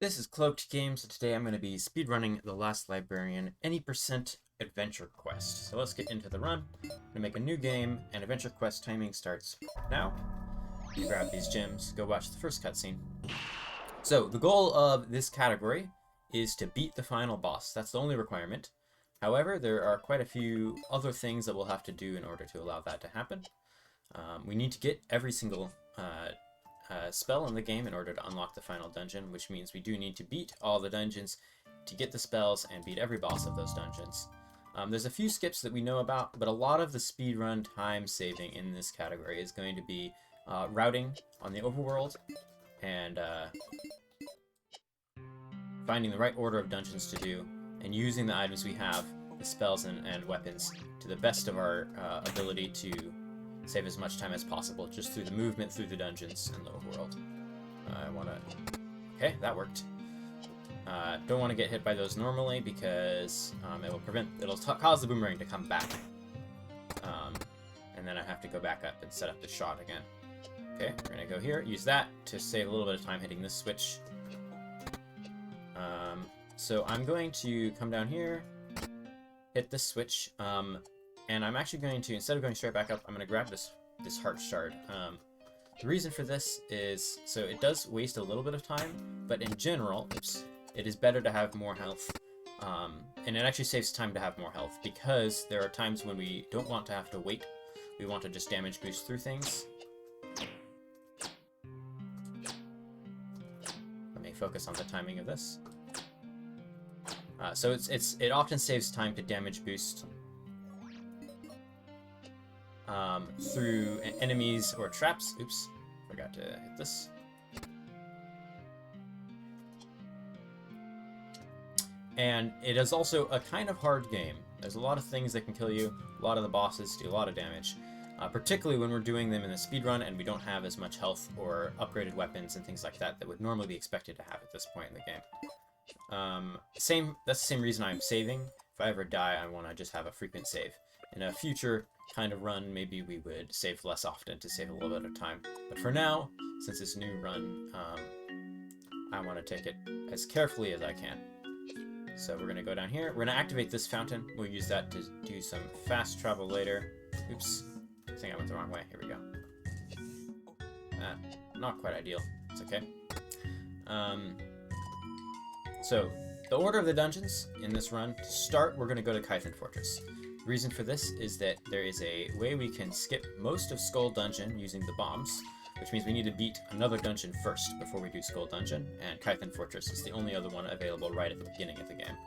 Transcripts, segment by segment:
This is Cloaked Games, and today I'm going to be speedrunning The Last Librarian any percent adventure quest. So let's get into the run. I'm going to make a new game, and adventure quest timing starts now. You grab these gems, go watch the first cutscene. So the goal of this category is to beat the final boss. That's the only requirement. However, there are quite a few other things that we'll have to do in order to allow that to happen. We need to get every single spell in the game in order to unlock the final dungeon, which means we do need to beat all the dungeons to get the spells and beat every boss of those dungeons. There's a few skips that we know about, but a lot of the speedrun time saving in this category is going to be routing on the overworld and finding the right order of dungeons to do, and using the items we have, the spells and weapons, to the best of our ability to save as much time as possible, just through the movement through the dungeons and the overworld. I want to... Okay, that worked. Don't want to get hit by those normally, because it'll cause the boomerang to come back. And then I have to go back up and set up the shot again. Okay, we're going to go here, use that to save a little bit of time hitting this switch. So I'm going to come down here, hit this switch, and I'm actually going to, instead of going straight back up, I'm going to grab this heart shard. The reason for this is, so it does waste a little bit of time, but in general, it is better to have more health. And it actually saves time to have more health, because there are times when we don't want to have to wait. We want to just damage boost through things. Let me focus on the timing of this. So it often saves time to damage boost through enemies or traps. Oops, forgot to hit this. And it is also a kind of hard game. There's a lot of things that can kill you. A lot of the bosses do a lot of damage, particularly when we're doing them in the speedrun and we don't have as much health or upgraded weapons and things like that that would normally be expected to have at this point in the game. That's the same reason I'm saving. If I ever die, I want to just have a frequent save. In a future kind of run, maybe we would save less often to save a little bit of time. But for now, since it's a new run, I want to take it as carefully as I can. So we're going to go down here. We're going to activate this fountain. We'll use that to do some fast travel later. Oops. I think I went the wrong way. Here we go. Not quite ideal. It's okay. So, the order of the dungeons in this run, to start, we're going to go to Aucane Fortress. The reason for this is that there is a way we can skip most of Skull Dungeon using the bombs, which means we need to beat another dungeon first before we do Skull Dungeon, and Aucane Fortress is the only other one available right at the beginning of the game.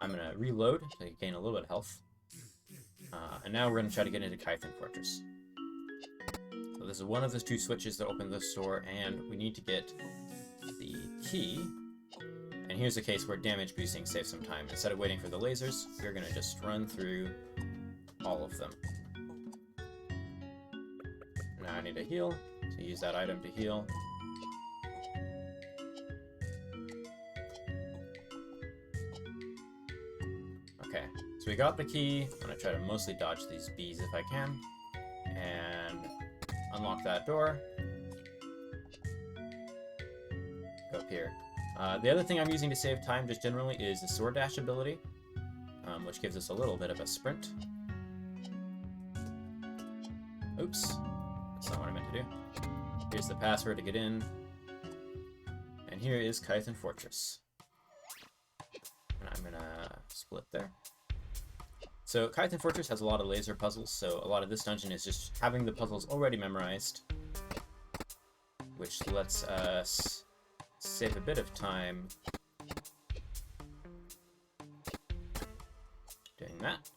I'm going to reload to gain a little bit of health. And now we're going to try to get into Aucane Fortress. So this is one of the two switches that open this door, and we need to get the key. And here's a case where damage boosting saves some time. Instead of waiting for the lasers, we're going to just run through all of them. Now I need to heal, so use that item to heal. Okay, so we got the key. I'm going to try to mostly dodge these bees if I can. And unlock that door. Go up here. The other thing I'm using to save time just generally is the sword dash ability, which gives us a little bit of a sprint. Oops, that's not what I meant to do. Here's the password to get in. And here is Aucane Fortress. And I'm gonna split there. So Aucane Fortress has a lot of laser puzzles, so a lot of this dungeon is just having the puzzles already memorized, which lets us save a bit of time doing that.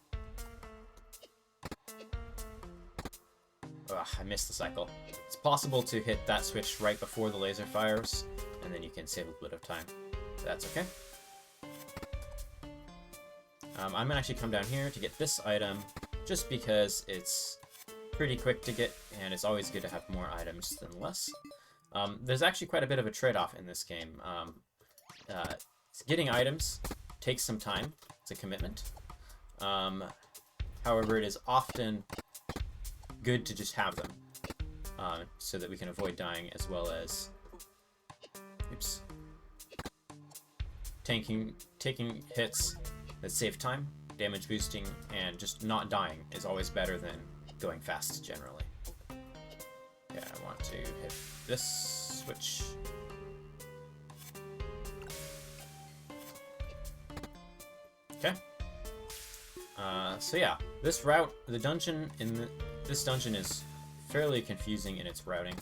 Ugh, I missed the cycle. It's possible to hit that switch right before the laser fires, and then you can save a bit of time. That's okay. I'm gonna actually come down here to get this item, just because it's pretty quick to get, and it's always good to have more items than less. There's actually quite a bit of a trade-off in this game. Getting items takes some time. It's a commitment. However, it is often good to just have them, so that we can avoid dying, as well as... Oops. taking hits that save time, damage boosting, and just not dying is always better than going fast generally. Yeah, I want to hit this switch. Okay. So yeah, this route, the dungeon in this dungeon is fairly confusing in its routing.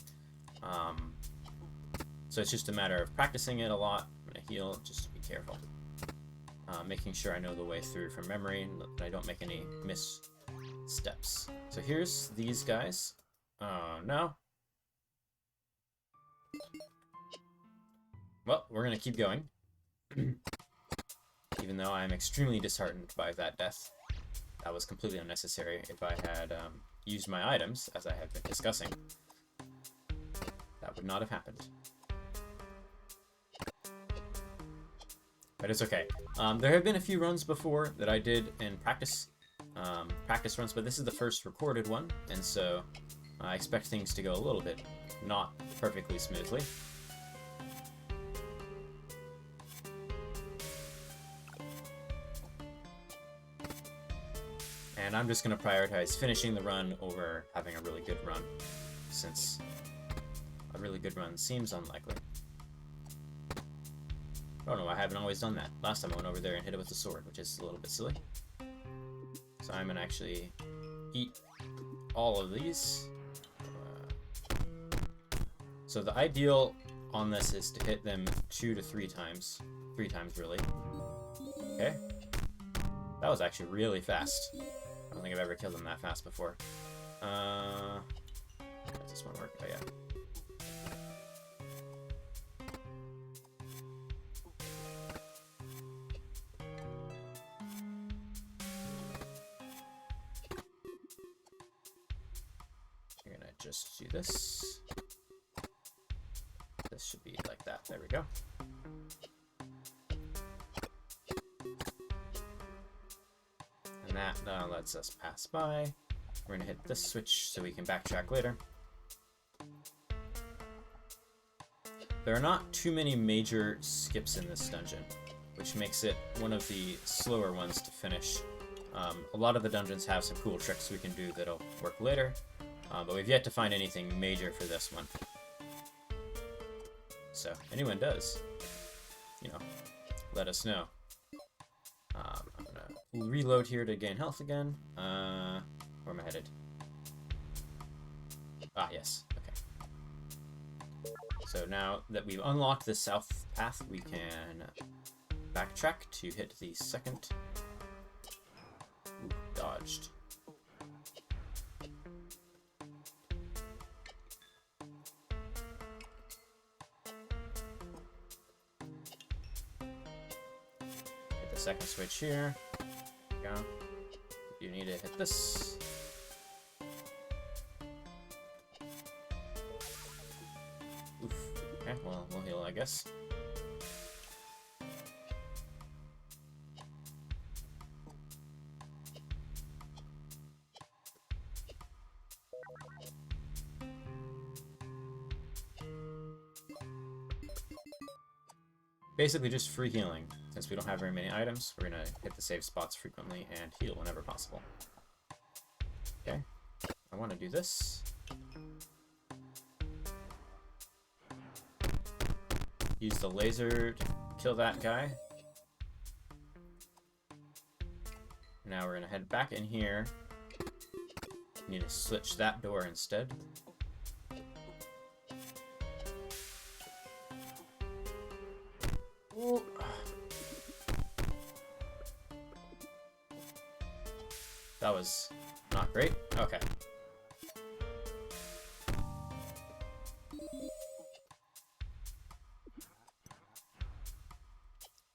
So it's just a matter of practicing it a lot. I'm gonna heal, just to be careful. Making sure I know the way through from memory, and that I don't make any missteps. So here's these guys. No. Well, we're gonna keep going. Even though I'm extremely disheartened by that death. That was completely unnecessary. If I had used my items, as I have been discussing, that would not have happened. But it's okay. There have been a few runs before that I did in practice runs, but this is the first recorded one, and so I expect things to go a little bit not perfectly smoothly. And I'm just going to prioritize finishing the run over having a really good run, since a really good run seems unlikely. Oh no, I haven't always done that. Last time I went over there and hit it with the sword, which is a little bit silly. So I'm going to actually eat all of these. So the ideal on this is to hit them 2 to 3 times. 3 times, really. Okay. That was actually really fast. I don't think I've ever killed them that fast before. How does this one work? Oh, yeah. You're gonna just do this. This should be like that. There we go. And that lets us pass by. We're gonna hit this switch so we can backtrack later. There are not too many major skips in this dungeon, which makes it one of the slower ones to finish. A lot of the dungeons have some cool tricks we can do that'll work later, but we've yet to find anything major for this one. So, anyone does, you know, let us know. I'm gonna reload here to gain health again. Where am I headed? Ah, yes. Okay. So now that we've unlocked the south path, we can backtrack to hit the second. Ooh, dodged. Hit the second switch here. There we go. You need to hit this. Oof. Okay, well, we'll heal, I guess. Basically just free healing. Since we don't have very many items, we're gonna hit the save spots frequently and heal whenever possible. Okay, I want to do this. Use the laser to kill that guy. Now we're gonna head back in here. Need to switch that door instead. Ooh. That was not great. Okay.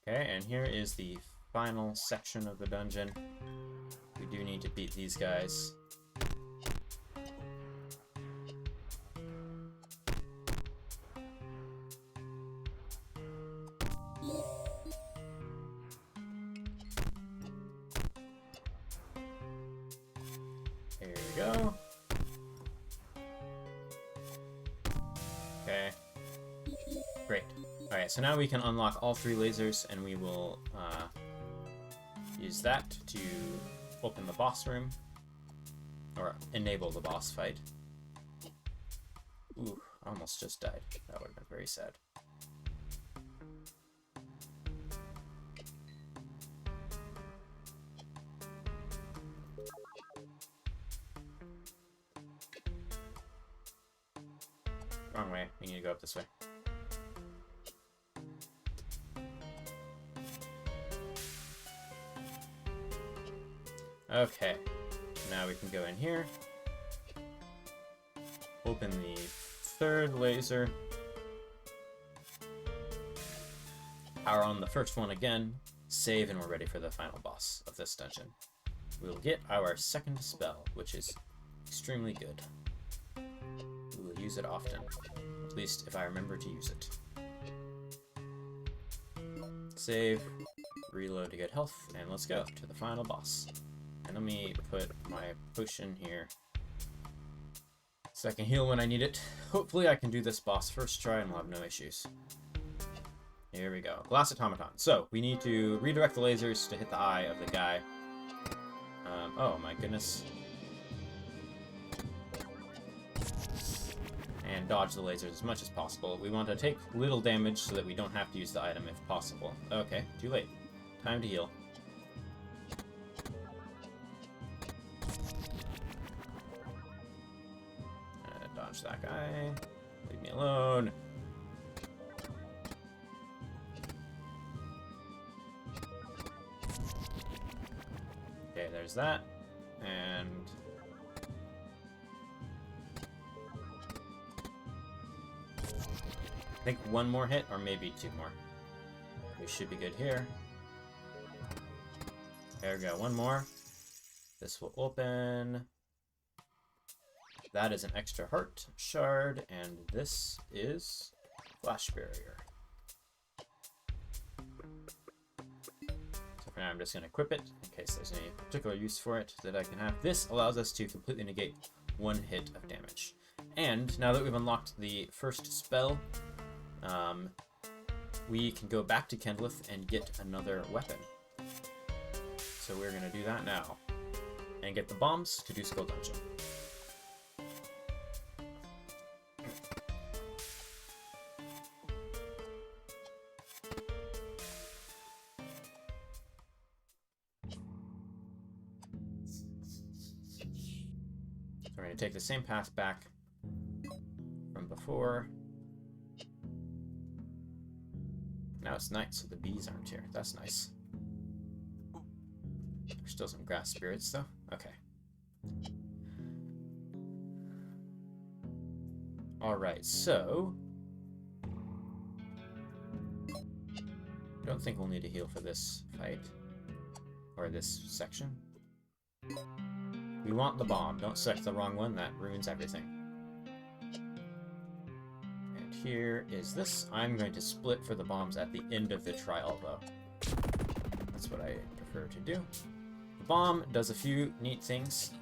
Okay, and here is the final section of the dungeon. We do need to beat these guys. Here we go. Okay. Great. Alright, so now we can unlock all 3 lasers, and we will use that to open the boss room, or enable the boss fight. Ooh, I almost just died. That would have been very sad. Wrong way. We need to go up this way. Okay. Now we can go in here. Open the 3rd laser. Power on the first one again. Save, and we're ready for the final boss of this dungeon. We will get our 2nd spell, which is extremely good. We will use it often. At least if I remember to use it. Save, reload to get health, and let's go to the final boss. And let me put my potion here so I can heal when I need it. Hopefully I can do this boss first try and we'll have no issues. Here we go. Glass Automaton. So, we need to redirect the lasers to hit the eye of the guy. Oh my goodness. And dodge the lasers as much as possible. We want to take little damage so that we don't have to use the item if possible. Okay, too late. Time to heal. Dodge that guy. Leave me alone. Okay, there's that. And I think 1 more hit, or maybe 2 more. We should be good here. There we go, 1 more. This will open. That is an extra heart shard, and this is flash barrier. So for now I'm just going to equip it in case there's any particular use for it that I can have. This allows us to completely negate 1 hit of damage. And now that we've unlocked the first spell, we can go back to Kendlith and get another weapon. So we're going to do that now. And get the bombs to do Skull Dungeon. So we're going to take the same path back from before. Now it's night, so the bees aren't here. That's nice. There's still some grass spirits, though. Okay. Alright, so I don't think we'll need to heal for this fight. Or this section. We want the bomb. Don't select the wrong one. That ruins everything. And here is this. I'm going to split for the bombs at the end of the trial, though. That's what I prefer to do. The bomb does a few neat things.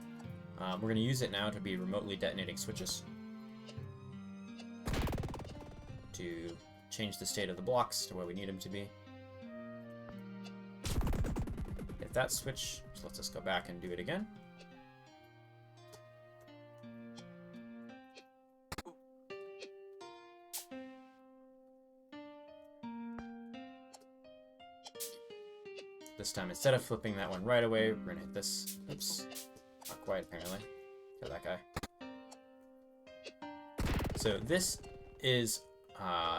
We're going to use it now to be remotely detonating switches. To change the state of the blocks to where we need them to be. Hit that switch, so let's just go back and do it again. This time, instead of flipping that one right away, we're gonna hit this. Oops. Not quite, apparently. Kill that guy. So this is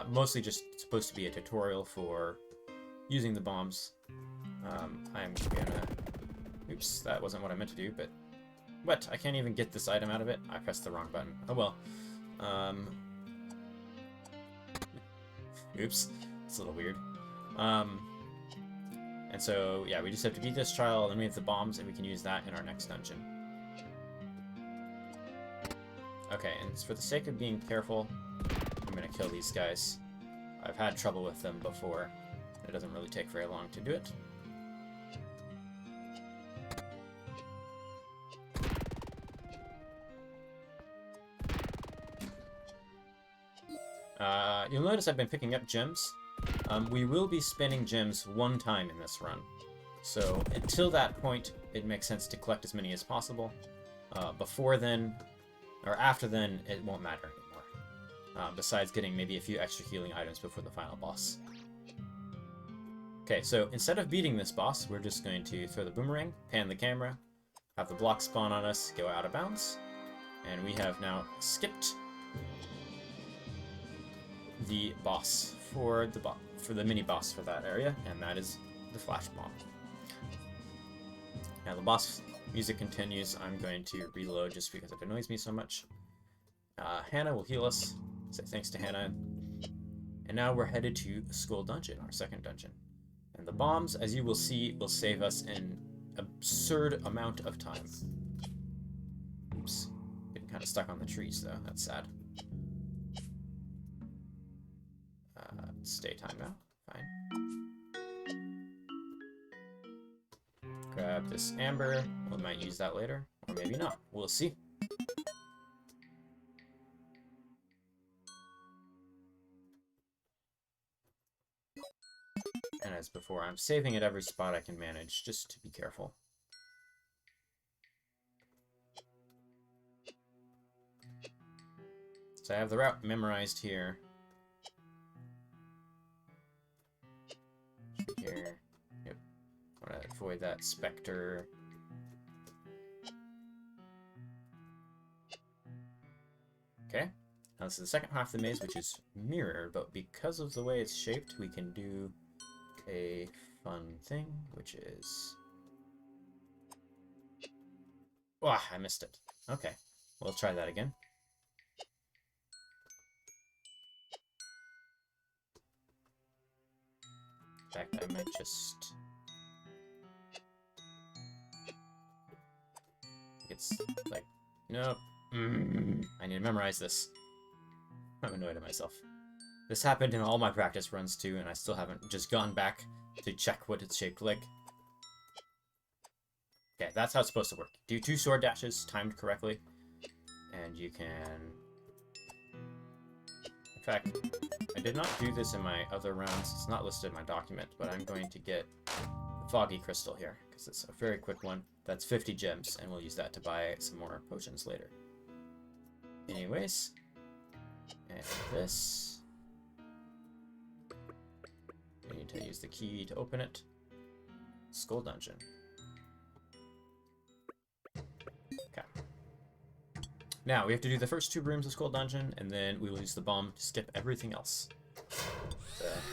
mostly just supposed to be a tutorial for using the bombs. I'm gonna... Oops, that wasn't what I meant to do, but... What? I can't even get this item out of it? I pressed the wrong button. Oh well. Oops. It's a little weird. And so, yeah, we just have to beat this trial, and we have the bombs, and we can use that in our next dungeon. Okay, and for the sake of being careful, I'm gonna kill these guys. I've had trouble with them before. It doesn't really take very long to do it. You'll notice I've been picking up gems. We will be spending gems one time in this run. So until that point, it makes sense to collect as many as possible. Before then, or after then, it won't matter anymore. Besides getting maybe a few extra healing items before the final boss. Okay, so instead of beating this boss, we're just going to throw the boomerang, pan the camera, have the block spawn on us, go out of bounds, and we have now skipped the boss for the mini boss for that area, and that is the flash bomb. Now the boss music continues. I'm going to reload just because it annoys me so much. Hannah will heal us. Say thanks to Hannah. And now we're headed to Skull Dungeon, our second dungeon. And the bombs, as you will see, will save us an absurd amount of time. Oops. Getting kind of stuck on the trees, though. That's sad. Stay time now. Fine. Grab this amber. We might use that later. Or maybe not. We'll see. And as before, I'm saving at every spot I can manage, just to be careful. So I have the route memorized here. Here. Yep. I want to avoid that specter. Okay. Now this is the second half of the maze, which is mirror, but because of the way it's shaped, we can do a fun thing, which is... Oh, I missed it. Okay, we'll try that again. In fact, I might just... It's like... Nope. I need to memorize this. I'm annoyed at myself. This happened in all my practice runs too, and I still haven't just gone back to check what it's shaped like. Okay, that's how it's supposed to work. Do 2 sword dashes, timed correctly, and you can... In fact, I did not do this in my other rounds. It's not listed in my document, but I'm going to get the Foggy Crystal here, because it's a very quick one. That's 50 gems, and we'll use that to buy some more potions later. Anyways, and this... We need to use the key to open it. Skull Dungeon. Okay. Now, we have to do the first 2 rooms of Skull Dungeon, and then we will use the bomb to skip everything else.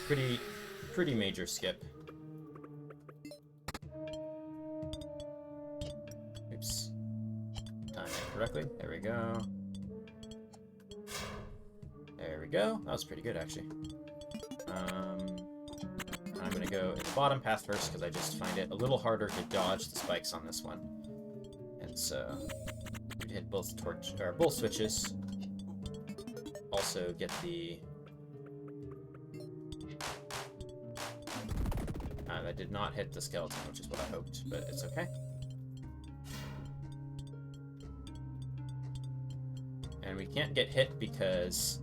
Pretty major skip. Oops. Time it correctly. There we go. There we go. That was pretty good, actually. I'm going to go in the bottom path first because I just find it a little harder to dodge the spikes on this one. And so, we hit both switches. Also get the... that did not hit the skeleton, which is what I hoped, but it's okay. And we can't get hit because...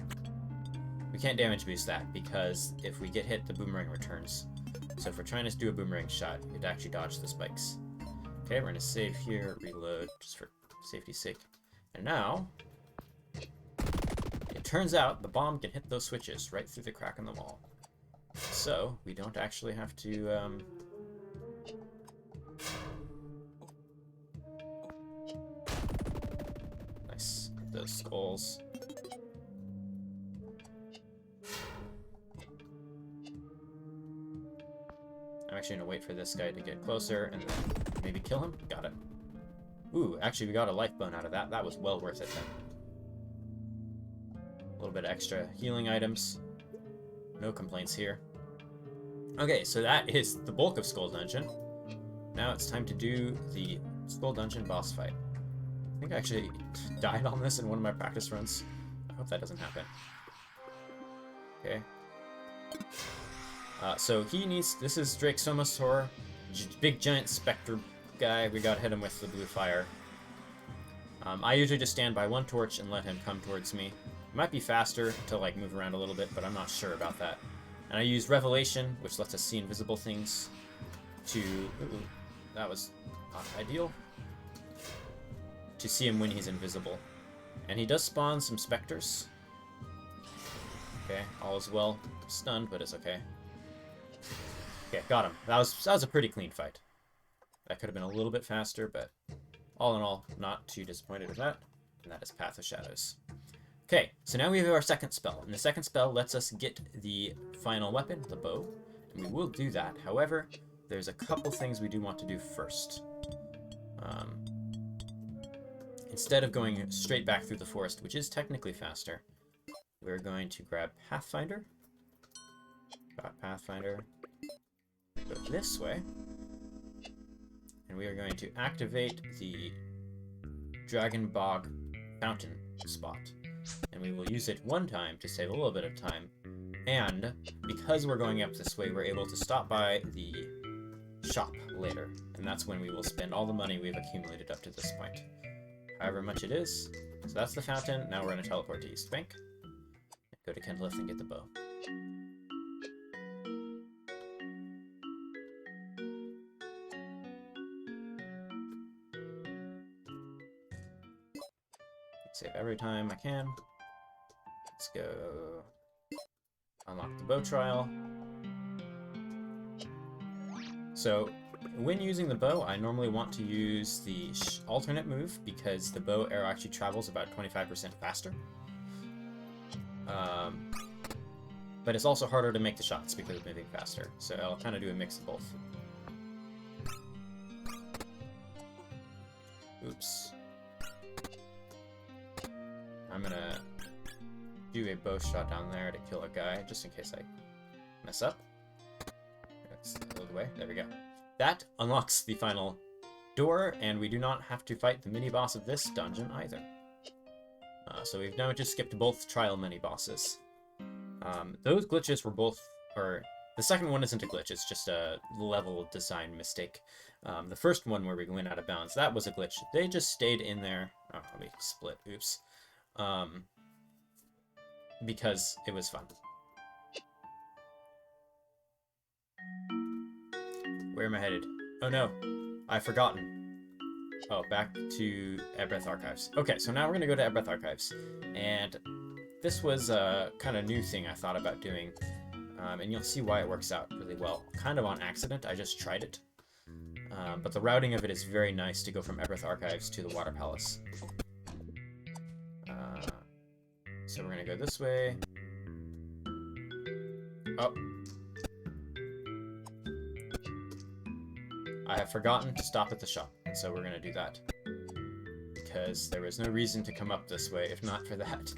We can't damage boost that, because if we get hit, the boomerang returns. So if we're trying to do a boomerang shot, you'd actually dodge the spikes. Okay, we're going to save here, reload, just for safety's sake. And now, it turns out the bomb can hit those switches right through the crack in the wall. So, we don't actually have to, Nice. Those skulls. I'm actually going to wait for this guy to get closer and then maybe kill him. Got it. Ooh, actually we got a life bone out of that. That was well worth it then. A little bit of extra healing items. No complaints here. Okay, so that is the bulk of Skull Dungeon. Now it's time to do the Skull Dungeon boss fight. I think I actually died on this in one of my practice runs. I hope that doesn't happen. Okay. So he needs... This is Drake Somasaur, big giant specter guy. We gotta hit him with the blue fire. I usually just stand by one torch and let him come towards me. It might be faster to like move around a little bit, but I'm not sure about that. And I use Revelation, which lets us see invisible things, to... Ooh, that was not ideal. To see him when he's invisible. And he does spawn some specters. Okay, all is well. Stunned, but it's okay. Okay, got him. That was a pretty clean fight. That could have been a little bit faster, but all in all, not too disappointed with that. And that is Path of Shadows. Okay, so now we have our second spell. And the second spell lets us get the final weapon, the bow. And we will do that. However, there's a couple things we do want to do first. Instead of going straight back through the forest, which is technically faster, we're going to grab Pathfinder. Got Pathfinder. Go this way. And we are going to activate the Dragon Bog Fountain spot. And we will use it one time to save a little bit of time. And because we're going up this way, we're able to stop by the shop later. And that's when we will spend all the money we've accumulated up to this point. However much it is. So that's the fountain. Now we're going to teleport to East Bank. Go to Kendlith and get the bow. Save every time I can. Let's go unlock the bow trial. So when using the bow, I normally want to use the alternate move because the bow arrow actually travels about 25% faster. But it's also harder to make the shots because of moving faster. So I'll kind of do a mix of both. Oops. I'm gonna do a bow shot down there to kill a guy, just in case I mess up. Let's move away. There we go. That unlocks the final door, and we do not have to fight the mini-boss of this dungeon either. So we've now just skipped both trial mini-bosses. Those glitches were both... or the second one isn't a glitch, it's just a level design mistake. The first one where we went out of bounds, that was a glitch. They just stayed in there... Oh, let me split. Oops. Because it was fun. Where am I headed? Oh no, I've forgotten. Oh, back to Ebreath Archives. Okay, so now we're gonna go to Ebreath Archives. And this was a kind of new thing I thought about doing. And you'll see why it works out really well. Kind of on accident, I just tried it. But the routing of it is very nice to go from Ebreath Archives to the Water Palace. So we're gonna go this way. Oh. I have forgotten to stop at the shop, and so we're gonna do that. Because there was no reason to come up this way if not for that.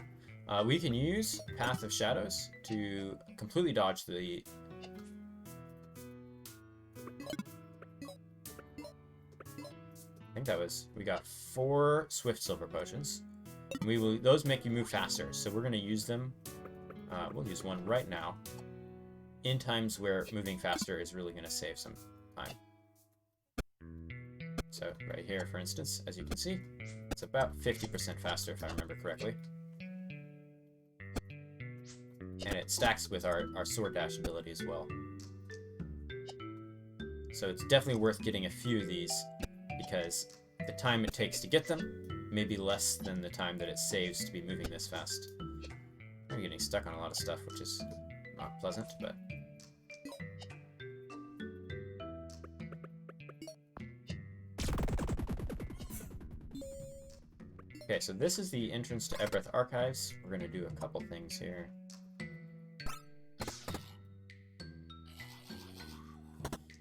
We can use Path of Shadows to completely dodge the... I think that was... We got 4 Swift Silver Potions. Those make you move faster, so we're going to use them. We'll use one right now. In times where moving faster is really going to save some time. So right here, for instance, as you can see, it's about 50% faster if I remember correctly. And it stacks with our sword dash ability as well. So it's definitely worth getting a few of these because the time it takes to get them may be less than the time that it saves to be moving this fast. I'm getting stuck on a lot of stuff, which is not pleasant, but... Okay, so this is the entrance to Ebreath Archives. We're going to do a couple things here.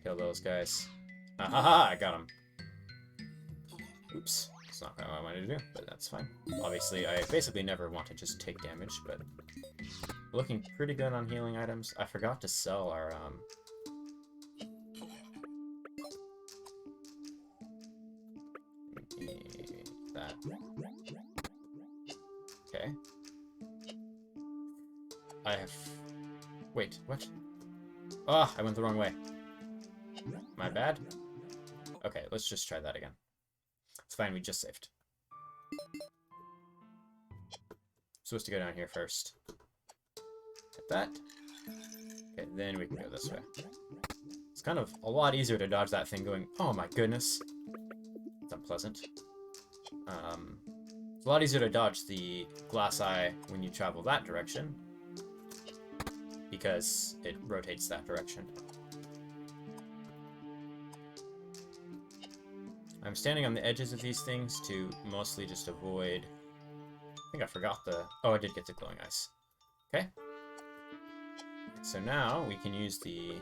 Kill those guys. Ahaha! I got him. Oops. It's not what I wanted to do, but that's fine. Obviously, I basically never want to just take damage, but looking pretty good on healing items. I forgot to sell our, that. Okay. I have... Wait, what? Ah, I went the wrong way. My bad? Okay, let's just try that again. It's fine, we just saved. supposed to go down here first. Get that. Okay, then we can go this way. It's kind of a lot easier to dodge that thing going, oh my goodness. It's unpleasant. It's a lot easier to dodge the glass eye when you travel that direction, because it rotates that direction. I'm standing on the edges of these things to mostly just avoid... I think I forgot the... Oh, I did get the glowing ice. Okay. So now we can use the...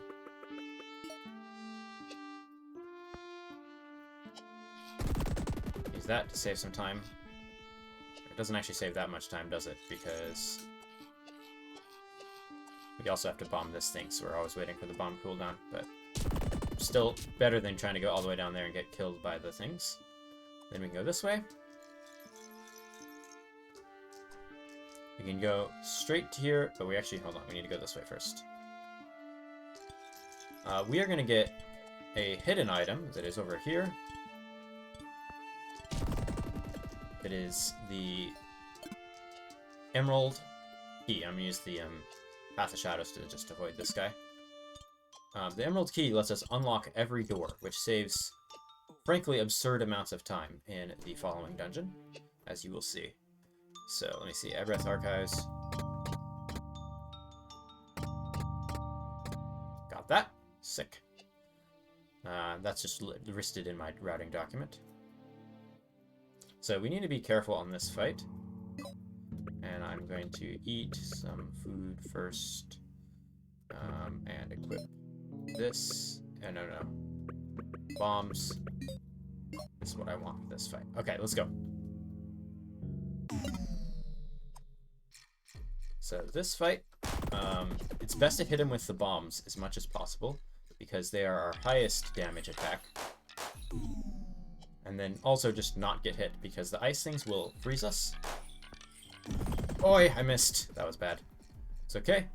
Use that to save some time. It doesn't actually save that much time, does it? Because... we also have to bomb this thing, so we're always waiting for the bomb cooldown, but... still better than trying to go all the way down there and get killed by the things. Then we can go this way. We can go straight to here, but we actually, hold on, we need to go this way first. We are going to get a hidden item that is over here. It is the Emerald Key. I'm going to use the Path of Shadows to just avoid this guy. The Emerald Key lets us unlock every door, which saves, frankly, absurd amounts of time in the following dungeon, as you will see. So, let me see, Abreth Archives. Got that. Sick. That's just listed in my routing document. So, we need to be careful on this fight. And I'm going to eat some food first, and equip this. No. Bombs. This is what I want for this fight. Okay, let's go. So this fight, it's best to hit him with the bombs as much as possible, because they are our highest damage attack. And then also just not get hit, because the ice things will freeze us. Oi, I missed. That was bad. It's okay.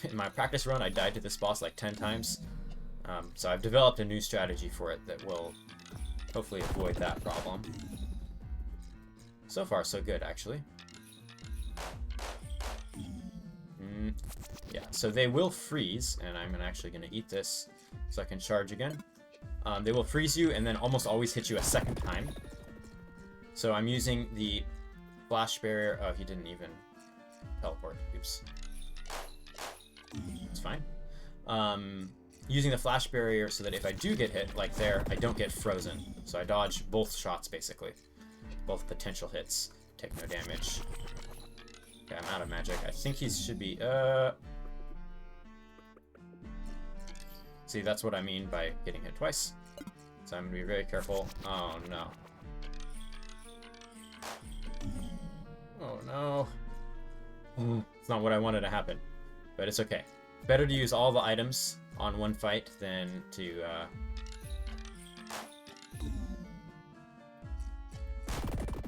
In my practice run, I died to this boss like 10 times. So I've developed a new strategy for it that will hopefully avoid that problem. So far, so good, actually. Yeah, so they will freeze, and I'm actually going to eat this so I can charge again. They will freeze you and then almost always hit you a second time. So I'm using the flash barrier. Oh, he didn't even teleport. Oops. It's fine. Using the flash barrier so that if I do get hit, like there, I don't get frozen. So I dodge both shots, basically. Both potential hits. Take no damage. Okay, I'm out of magic. I think he should be, See, that's what I mean by getting hit twice. So I'm gonna be very careful. Oh, no. Oh, no. It's not what I wanted to happen. But it's okay. Better to use all the items on one fight than to,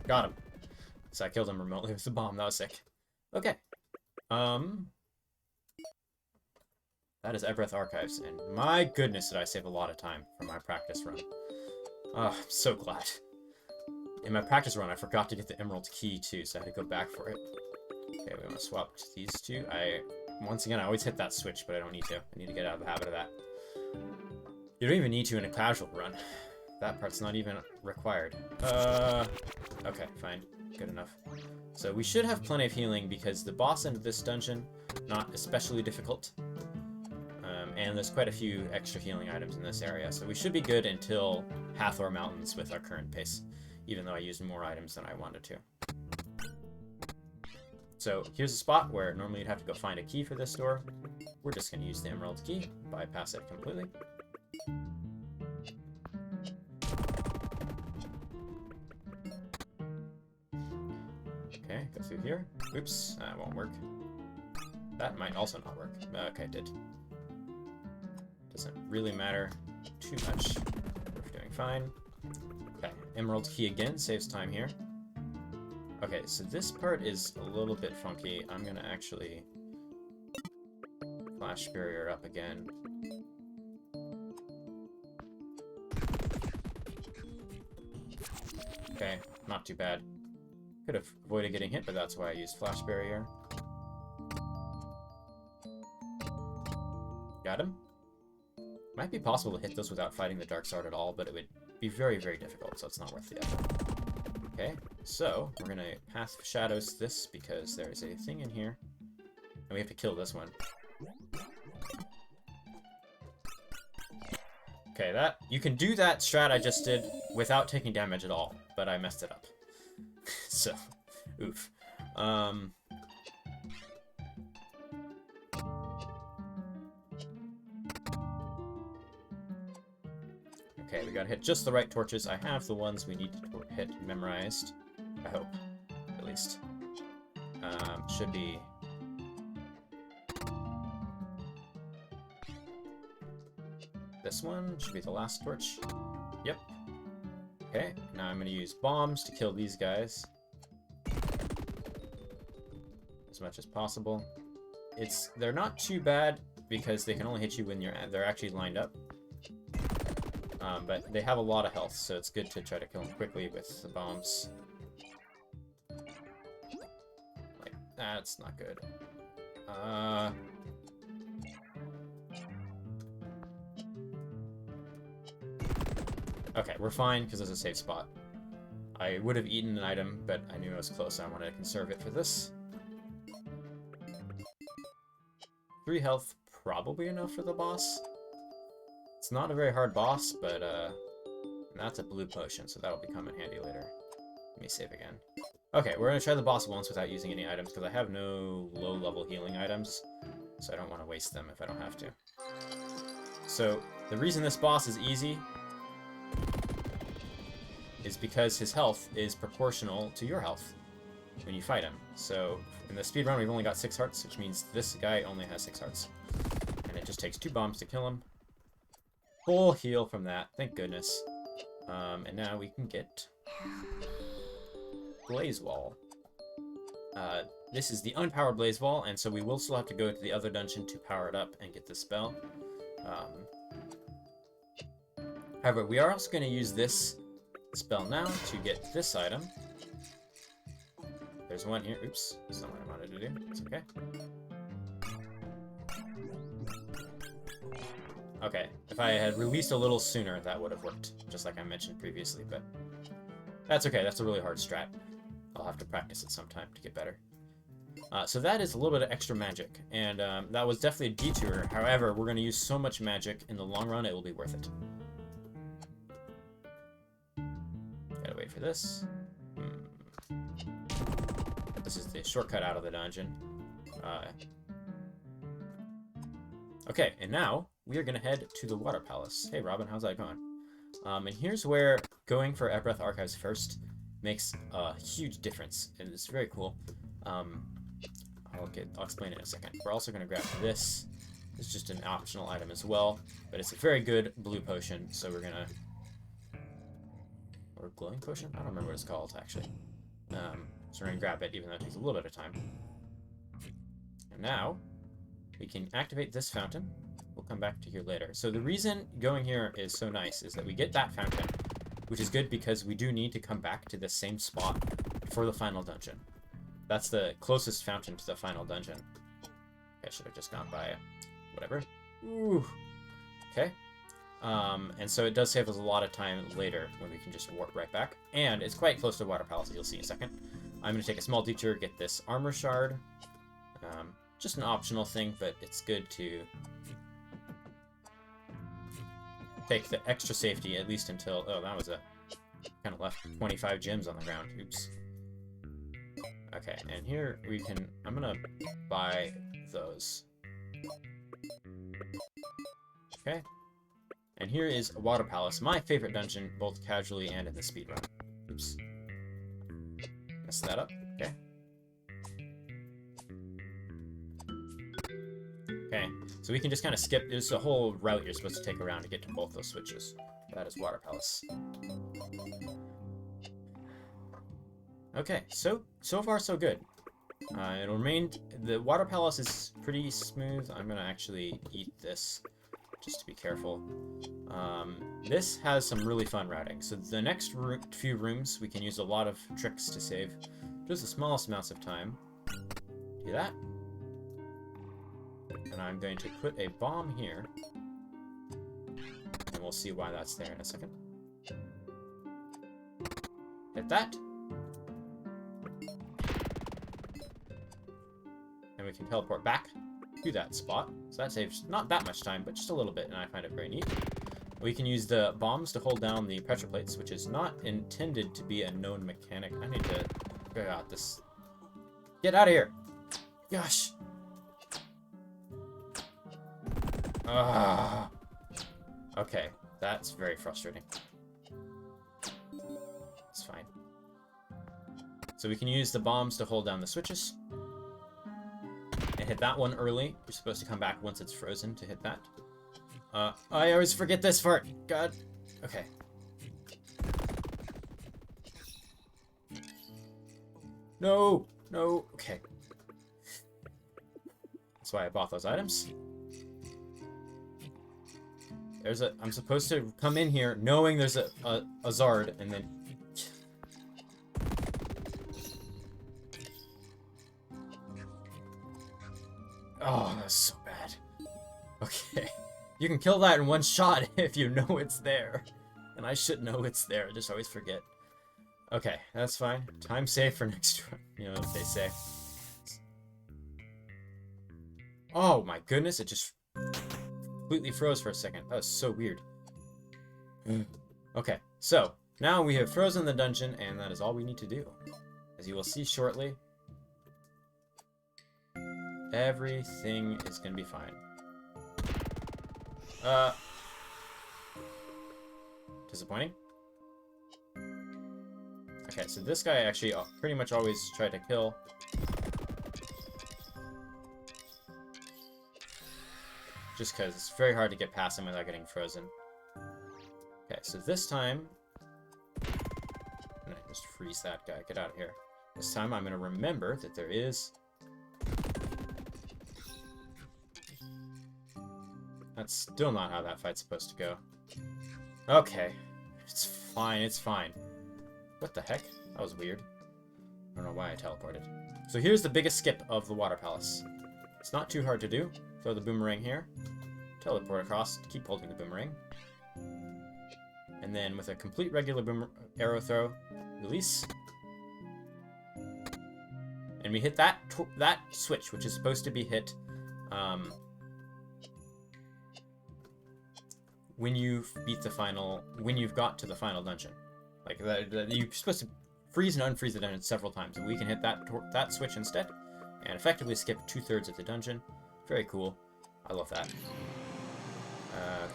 Got him. So I killed him remotely with the bomb. That was sick. Okay. That is Abreth Archives, and my goodness did I save a lot of time from my practice run. Oh, I'm so glad. In my practice run, I forgot to get the Emerald Key, too, so I had to go back for it. Okay, we want to swap to these two. Once again, I always hit that switch, but I don't need to. I need to get out of the habit of that. You don't even need to in a casual run. That part's not even required. Okay, fine. Good enough. So we should have plenty of healing, because the boss end of this dungeon, not especially difficult. And there's quite a few extra healing items in this area, so we should be good until Hathor Mountains with our current pace, even though I used more items than I wanted to. So here's a spot where normally you'd have to go find a key for this door. We're just going to use the Emerald Key, bypass it completely. Okay, go through here. Oops, that won't work. That might also not work. Okay, it did. Doesn't really matter too much. We're doing fine. Okay, Emerald Key again, saves time here. Okay, so this part is a little bit funky. I'm gonna actually flash barrier up again. Okay, not too bad. Could have avoided getting hit, but that's why I used Flash Barrier. Got him. Might be possible to hit those without fighting the Dark Sword at all, but it would be very, very difficult, so it's not worth the effort. Okay, so we're gonna Path of Shadows this because there's a thing in here, and we have to kill this one. Okay, that you can do that strat I just did without taking damage at all, but I messed it up. So, oof. Okay, we gotta hit just the right torches. I have the ones we need to hit memorized. I hope, at least. Should be... This one should be the last torch. Yep. Okay, now I'm gonna use bombs to kill these guys. As much as possible. They're not too bad because they can only hit you when they're actually lined up. But they have a lot of health, so it's good to try to kill them quickly with the bombs. Like, that's not good. Okay, we're fine, because it's a safe spot. I would have eaten an item, but I knew I was close, so I wanted to conserve it for this. 3 health, probably enough for the boss. It's not a very hard boss, but that's a blue potion, so that'll come in handy later. Let me save again. Okay, we're going to try the boss once without using any items, because I have no low-level healing items, so I don't want to waste them if I don't have to. So, the reason this boss is easy is because his health is proportional to your health when you fight him. So, in the speedrun, we've only got 6 hearts, which means this guy only has 6 hearts. And it just takes 2 bombs to kill him. Full heal from that, thank goodness. And now we can get Blaze Wall. This is the unpowered Blaze Wall, and so we will still have to go to the other dungeon to power it up and get the spell. However, we are also going to use this spell now to get this item. There's one here. Oops, that's not what I wanted to do. It's okay. Okay, if I had released a little sooner, that would have worked, just like I mentioned previously, but that's okay. That's a really hard strat. I'll have to practice it sometime to get better. So that is a little bit of extra magic, and that was definitely a detour. However, we're going to use so much magic, in the long run, it will be worth it. Gotta wait for this. This is the shortcut out of the dungeon. Okay, and now we are going to head to the Water Palace. Hey, Robin, how's that going? And here's where going for Ebreath Archives first makes a huge difference, and it's very cool. I'll explain it in a second. We're also going to grab this. It's just an optional item as well, but it's a very good blue potion, so we're going to... Or glowing potion? I don't remember what it's called, actually. So we're going to grab it, even though it takes a little bit of time. And now, we can activate this fountain. We'll come back to here later. So the reason going here is so nice is that we get that fountain, which is good because we do need to come back to the same spot for the final dungeon. That's the closest fountain to the final dungeon. I should have just gone by it. Whatever. Ooh. Okay. And so it does save us a lot of time later when we can just warp right back. And it's quite close to Water Palace, you'll see in a second. I'm going to take a small detour, get this armor shard. Just an optional thing, but it's good to take the extra safety, at least until... Oh, that was a... kind of left 25 gems on the ground. Oops. Okay, and here we can... I'm going to buy those. Okay. And here is a Water Palace, my favorite dungeon, both casually and in the speedrun. Oops. Mess that up. Okay. Okay, so we can just kind of skip. There's a whole route you're supposed to take around to get to both those switches. That is Water Palace. Okay, so far so good. It'll remain. The Water Palace is pretty smooth. I'm gonna actually eat this, just to be careful. This has some really fun routing. So the next few rooms, we can use a lot of tricks to save, just the smallest amounts of time. Do that. And I'm going to put a bomb here. And we'll see why that's there in a second. Hit that. And we can teleport back to that spot. So that saves not that much time, but just a little bit, and I find it very neat. We can use the bombs to hold down the pressure plates, which is not intended to be a known mechanic. I need to figure out this. Get out of here! Gosh! Ah. Okay, that's very frustrating. It's fine. So we can use the bombs to hold down the switches. And hit that one early. You're supposed to come back once it's frozen to hit that. I always forget this part. God. Okay. No! No! Okay. That's why I bought those items. There's a... I'm supposed to come in here knowing there's a Zard, and then... Oh, that's so bad. Okay. You can kill that in one shot if you know it's there. And I should know it's there, I just always forget. Okay, that's fine. Time saved for next run, you know what they say. Oh my goodness, it just completely froze for a second. That was so weird. Okay, so now we have frozen the dungeon, and that is all we need to do. As you will see shortly, everything is going to be fine. Disappointing. Okay, so this guy I actually pretty much always try to kill. Just because it's very hard to get past him without getting frozen. Okay, so this time... I'm gonna just freeze that guy. Get out of here. This time I'm going to remember that there is... That's still not how that fight's supposed to go. Okay. It's fine, it's fine. What the heck? That was weird. I don't know why I teleported. So here's the biggest skip of the Water Palace. It's not too hard to do. Throw the boomerang here. Teleport across. Keep holding the boomerang. And then with a complete regular arrow throw, release. And we hit that switch, which is supposed to be hit when you've beat the final, when you've got to the final dungeon. Like that you're supposed to freeze and unfreeze the dungeon several times, and we can hit that switch instead, and effectively skip 2/3 of the dungeon. Very cool. I love that.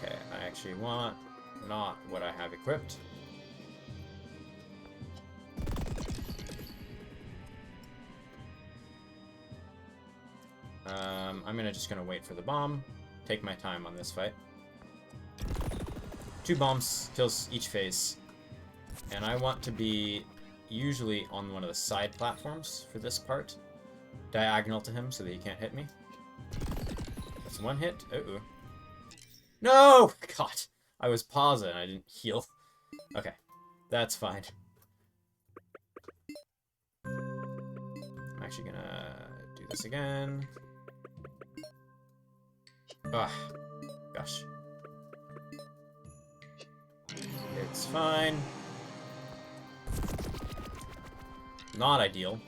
Okay, I actually want not what I have equipped. I'm just gonna wait for the bomb. Take my time on this fight. 2 bombs kills each phase. And I want to be usually on one of the side platforms for this part. Diagonal to him so that he can't hit me. That's 1 hit. Uh-oh. No! God! I was pausing and I didn't heal. Okay. That's fine. I'm actually gonna do this again. Ah. Gosh. It's fine. Not ideal.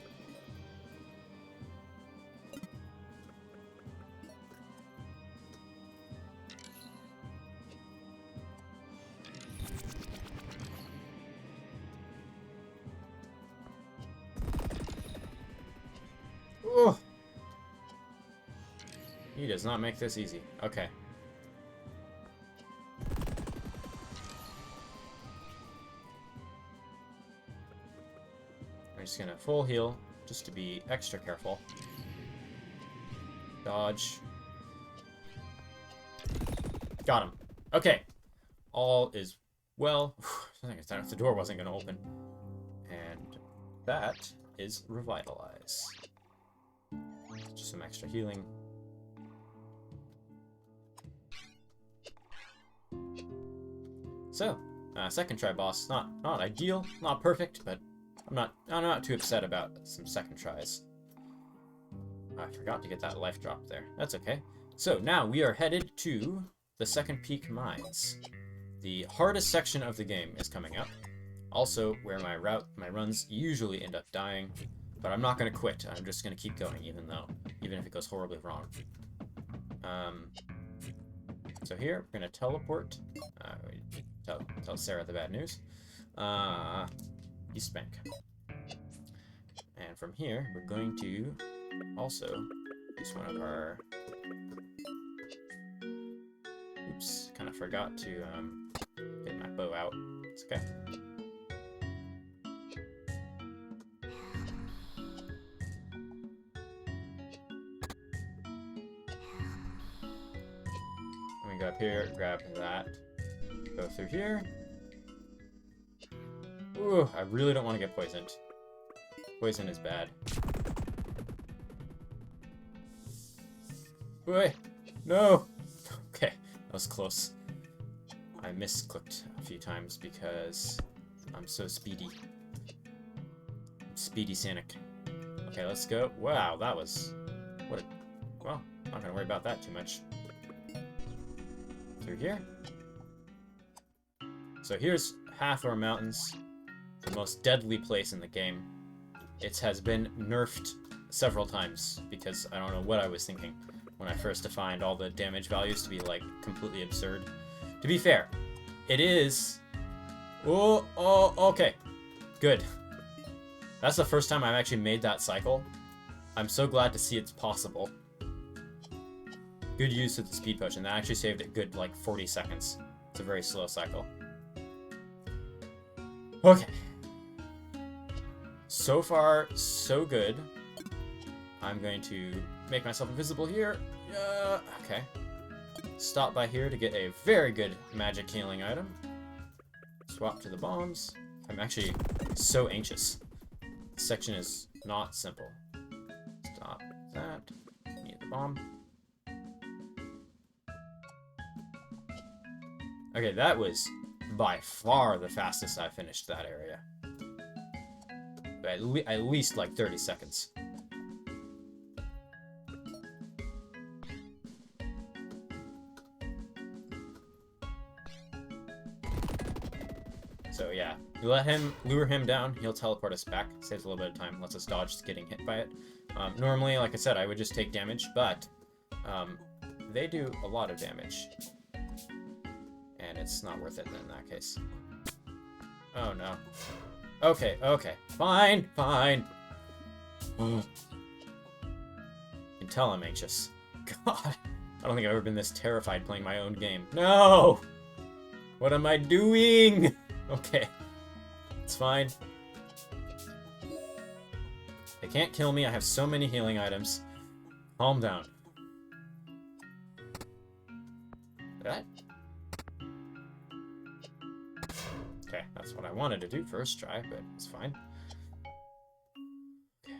Ooh. He does not make this easy. Okay. I'm just gonna full heal, just to be extra careful. Dodge. Got him. Okay. All is well. I thought the door wasn't gonna open. And that is Revitalize. Just some extra healing. So, second try boss. Not ideal, not perfect, but I'm not too upset about some second tries. I forgot to get that life drop there. That's okay. So now we are headed to the Second Peak Mines. The hardest section of the game is coming up. Also, where my runs usually end up dying. But I'm not going to quit. I'm just going to keep going, even if it goes horribly wrong. So here, we're going to teleport. Tell Sarah the bad news. East Bank. And from here, we're going to also use one of our... Oops, kind of forgot to get my bow out. It's okay. Let me go up here, grab that, go through here. Ooh, I really don't want to get poisoned. Poison is bad. Wait, no! Okay, that was close. I misclicked a few times because I'm so speedy. Speedy Sonic. Okay, let's go. Wow, that was... Well, I'm not gonna worry about that too much. Through here. So here's Hathor Mountains, the most deadly place in the game. It has been nerfed several times because I don't know what I was thinking when I first defined all the damage values to be, like, completely absurd. To be fair, it is... Oh, okay. Good. That's the first time I've actually made that cycle. I'm so glad to see it's possible. Good use of the speed potion. That actually saved a good, like, 40 seconds. It's a very slow cycle. Okay. So far, so good. I'm going to make myself invisible here. Okay. Stop by here to get a very good magic healing item. Swap to the bombs. I'm actually so anxious. This section is not simple. Stop that. Need the bomb. Okay, that was by far the fastest I finished that area. At least like 30 seconds. So yeah, you lure him down, he'll teleport us back, saves a little bit of time, lets us dodge getting hit by it. Normally, like I said, I would just take damage, but they do a lot of damage. And it's not worth it in that case. Oh no. Okay, fine. You can tell I'm anxious. God, I don't think I've ever been this terrified playing my own game. No! What am I doing? Okay, it's fine. They can't kill me, I have so many healing items. Calm down. That? Okay, that's what I wanted to do first try, but it's fine. Okay.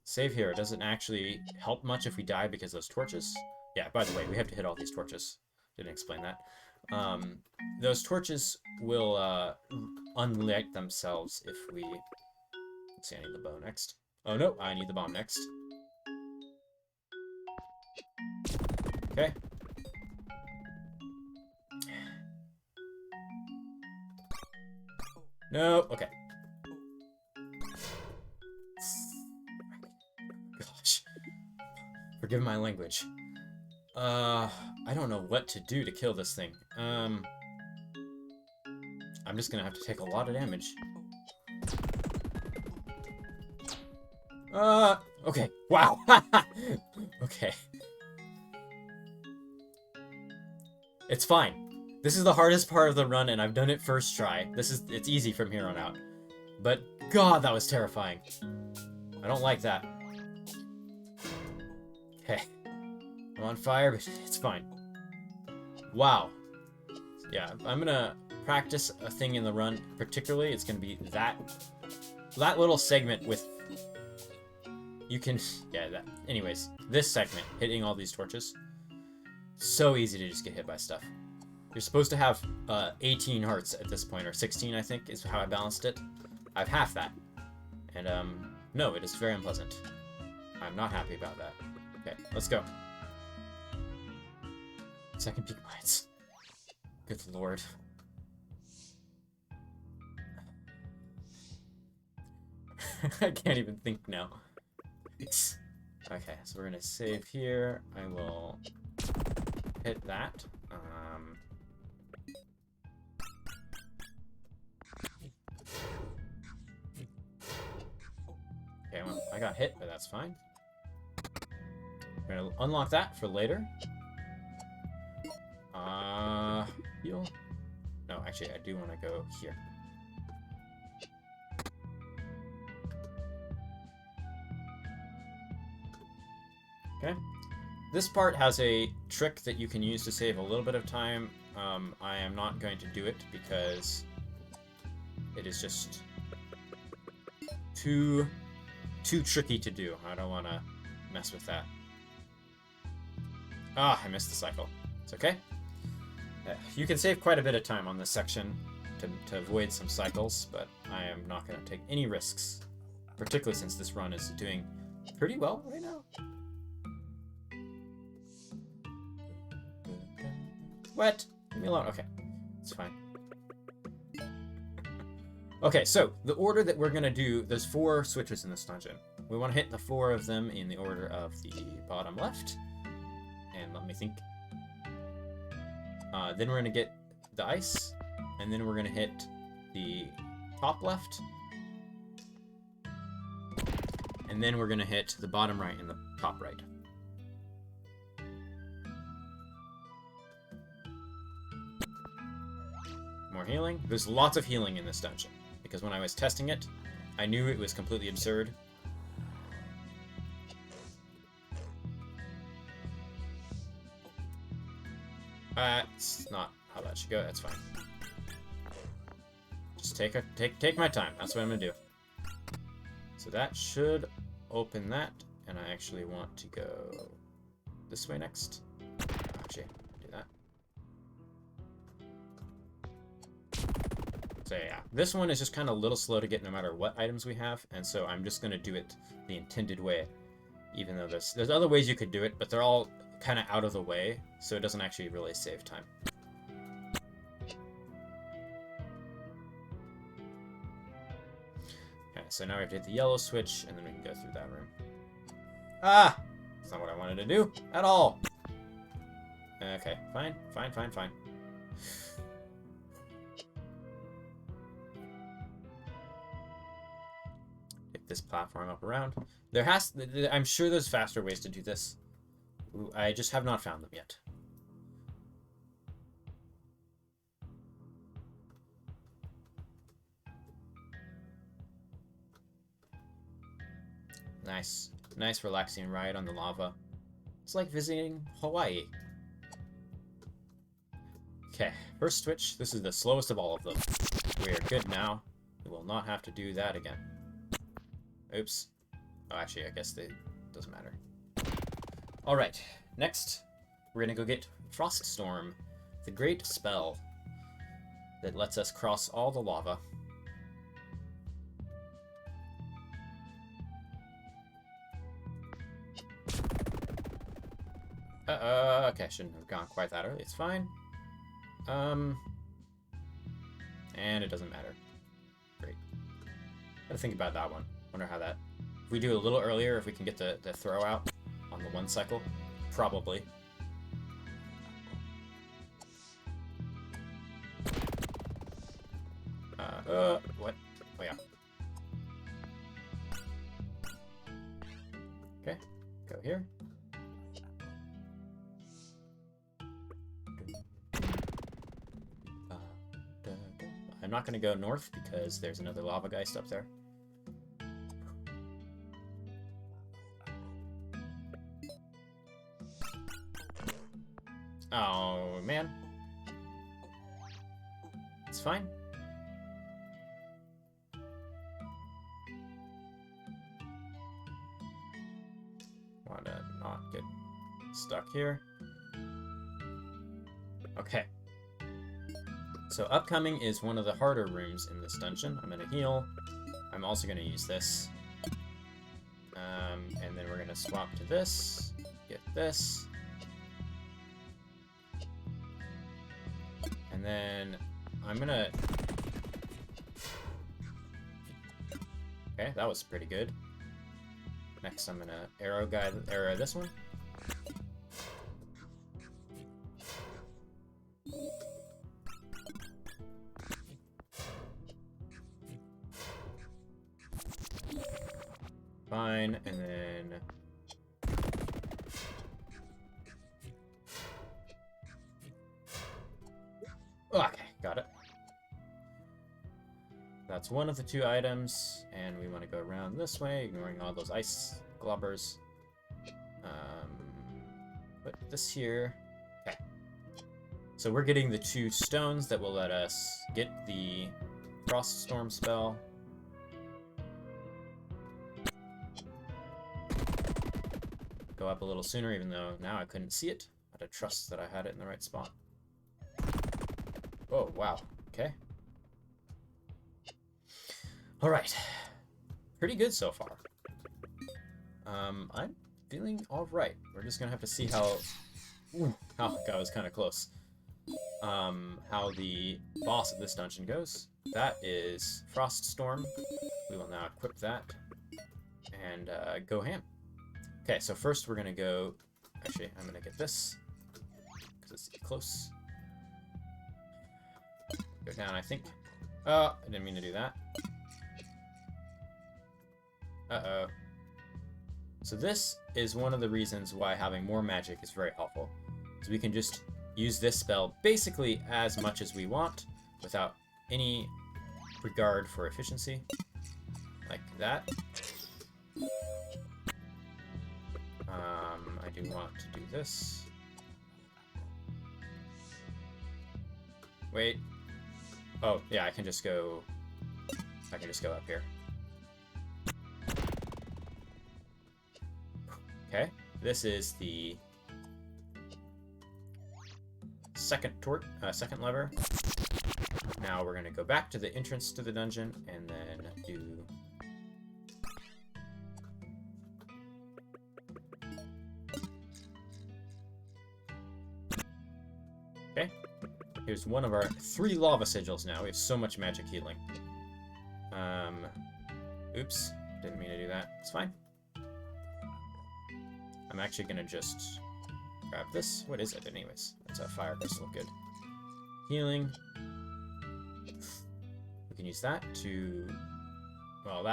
Save here. It doesn't actually help much if we die because of those torches. Yeah, by the way, we have to hit all these torches. Didn't explain that. Those torches will unlight themselves if we... Let's see, I need the bow next. Oh no, I need the bomb next. Okay. No, okay. Gosh. Forgive my language. I don't know what to do to kill this thing. I'm just gonna have to take a lot of damage. Okay. Wow. Okay. It's fine. This is the hardest part of the run, and I've done it first try. It's easy from here on out. But, God, that was terrifying. I don't like that. Okay. I'm on fire, but it's fine. Wow. Yeah, I'm gonna practice a thing in the run. Particularly, it's gonna be that little segment with... You can... Yeah, that... Anyways, this segment, hitting all these torches. So easy to just get hit by stuff. You're supposed to have 18 hearts at this point, or 16, I think, is how I balanced it. I have half that. And, no, it is very unpleasant. I'm not happy about that. Okay, let's go. Second peak mines. Good lord. I can't even think now. Okay, so we're gonna save here. I will hit that. Okay, well, I got hit, but that's fine. We're gonna unlock that for later. Heal? No, actually, I do want to go here. Okay. This part has a trick that you can use to save a little bit of time. I am not going to do it because it is just too tricky to do. I don't want to mess with that. Ah, I missed the cycle. It's okay. You can save quite a bit of time on this section to avoid some cycles, but I am not going to take any risks, particularly since this run is doing pretty well right now. What? Leave me alone. Okay, it's fine. Okay, so the order that we're going to do, there's 4 switches in this dungeon. We want to hit the 4 of them in the order of the bottom left. And let me think. Then we're going to get the ice, and then we're going to hit the top left, and then we're going to hit the bottom right and the top right. More healing. There's lots of healing in this dungeon, because when I was testing it, I knew it was completely absurd. It's not how that should go. That's fine. Just take my time. That's what I'm gonna do. So that should open that, and I actually want to go this way next. Actually, do that. So yeah, this one is just kind of a little slow to get no matter what items we have, and so I'm just gonna do it the intended way, even though there's other ways you could do it, but they're all kind of out of the way, so it doesn't actually really save time. Okay, so now we have to hit the yellow switch, and then we can go through that room. Ah! That's not what I wanted to do at all. Okay, fine. Get this platform up around. I'm sure there's faster ways to do this. I just have not found them yet. Nice. Nice relaxing ride on the lava. It's like visiting Hawaii. Okay, first switch. This is the slowest of all of them. We are good now. We will not have to do that again. Oops. Oh, actually, I guess it doesn't matter. Alright, next, we're gonna go get Froststorm, the great spell that lets us cross all the lava. Okay, shouldn't have gone quite that early, it's fine. And it doesn't matter. Great. Gotta think about that one. Wonder how that... If we do it a little earlier, if we can get the throw out on the 1 cycle, probably. What? Oh, yeah. Okay, go here. I'm not going to go north because there's another lava geist up there. Oh, man. It's fine. Want to not get stuck here. Okay. So upcoming is one of the harder rooms in this dungeon. I'm going to heal. I'm also going to use this. And then we're going to swap to this, get this. And then I'm going to... Okay, that was pretty good. Next, I'm going to arrow this one. Fine, and then... Okay, got it. That's one of the 2 items, and we want to go around this way, ignoring all those ice globbers. Put this here. Okay. So we're getting the 2 stones that will let us get the Froststorm spell. Go up a little sooner, even though now I couldn't see it. I had to trust that I had it in the right spot. Oh, wow. Okay. Alright. Pretty good so far. I'm feeling alright. We're just gonna have to see how... Ooh, oh, that was kind of close. How the boss of this dungeon goes. That is Froststorm. We will now equip that and go ham. Okay, so first we're gonna go... Actually, I'm gonna get this because it's close. Go down, I think. Oh, I didn't mean to do that. Uh-oh. So this is one of the reasons why having more magic is very helpful. So we can just use this spell basically as much as we want without any regard for efficiency. Like that. I do want to do this. Wait. Oh, yeah, I can just go up here. Okay, this is the second lever. Now we're gonna go back to the entrance to the dungeon and then do... Okay, here's one of our 3 lava sigils now. We have so much magic healing. Oops, didn't mean to do that. It's fine. I'm actually gonna just grab this. What is it anyways? It's a fire crystal, good. Healing. We can use that to... Well,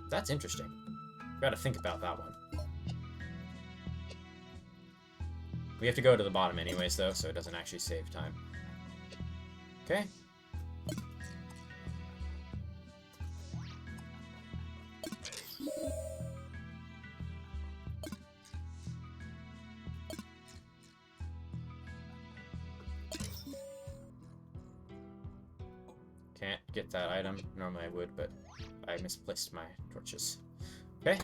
that's interesting. Gotta think about that one. We have to go to the bottom anyways, though, so it doesn't actually save time. Okay. Can't get that item. Normally I would, but I misplaced my torches. Okay.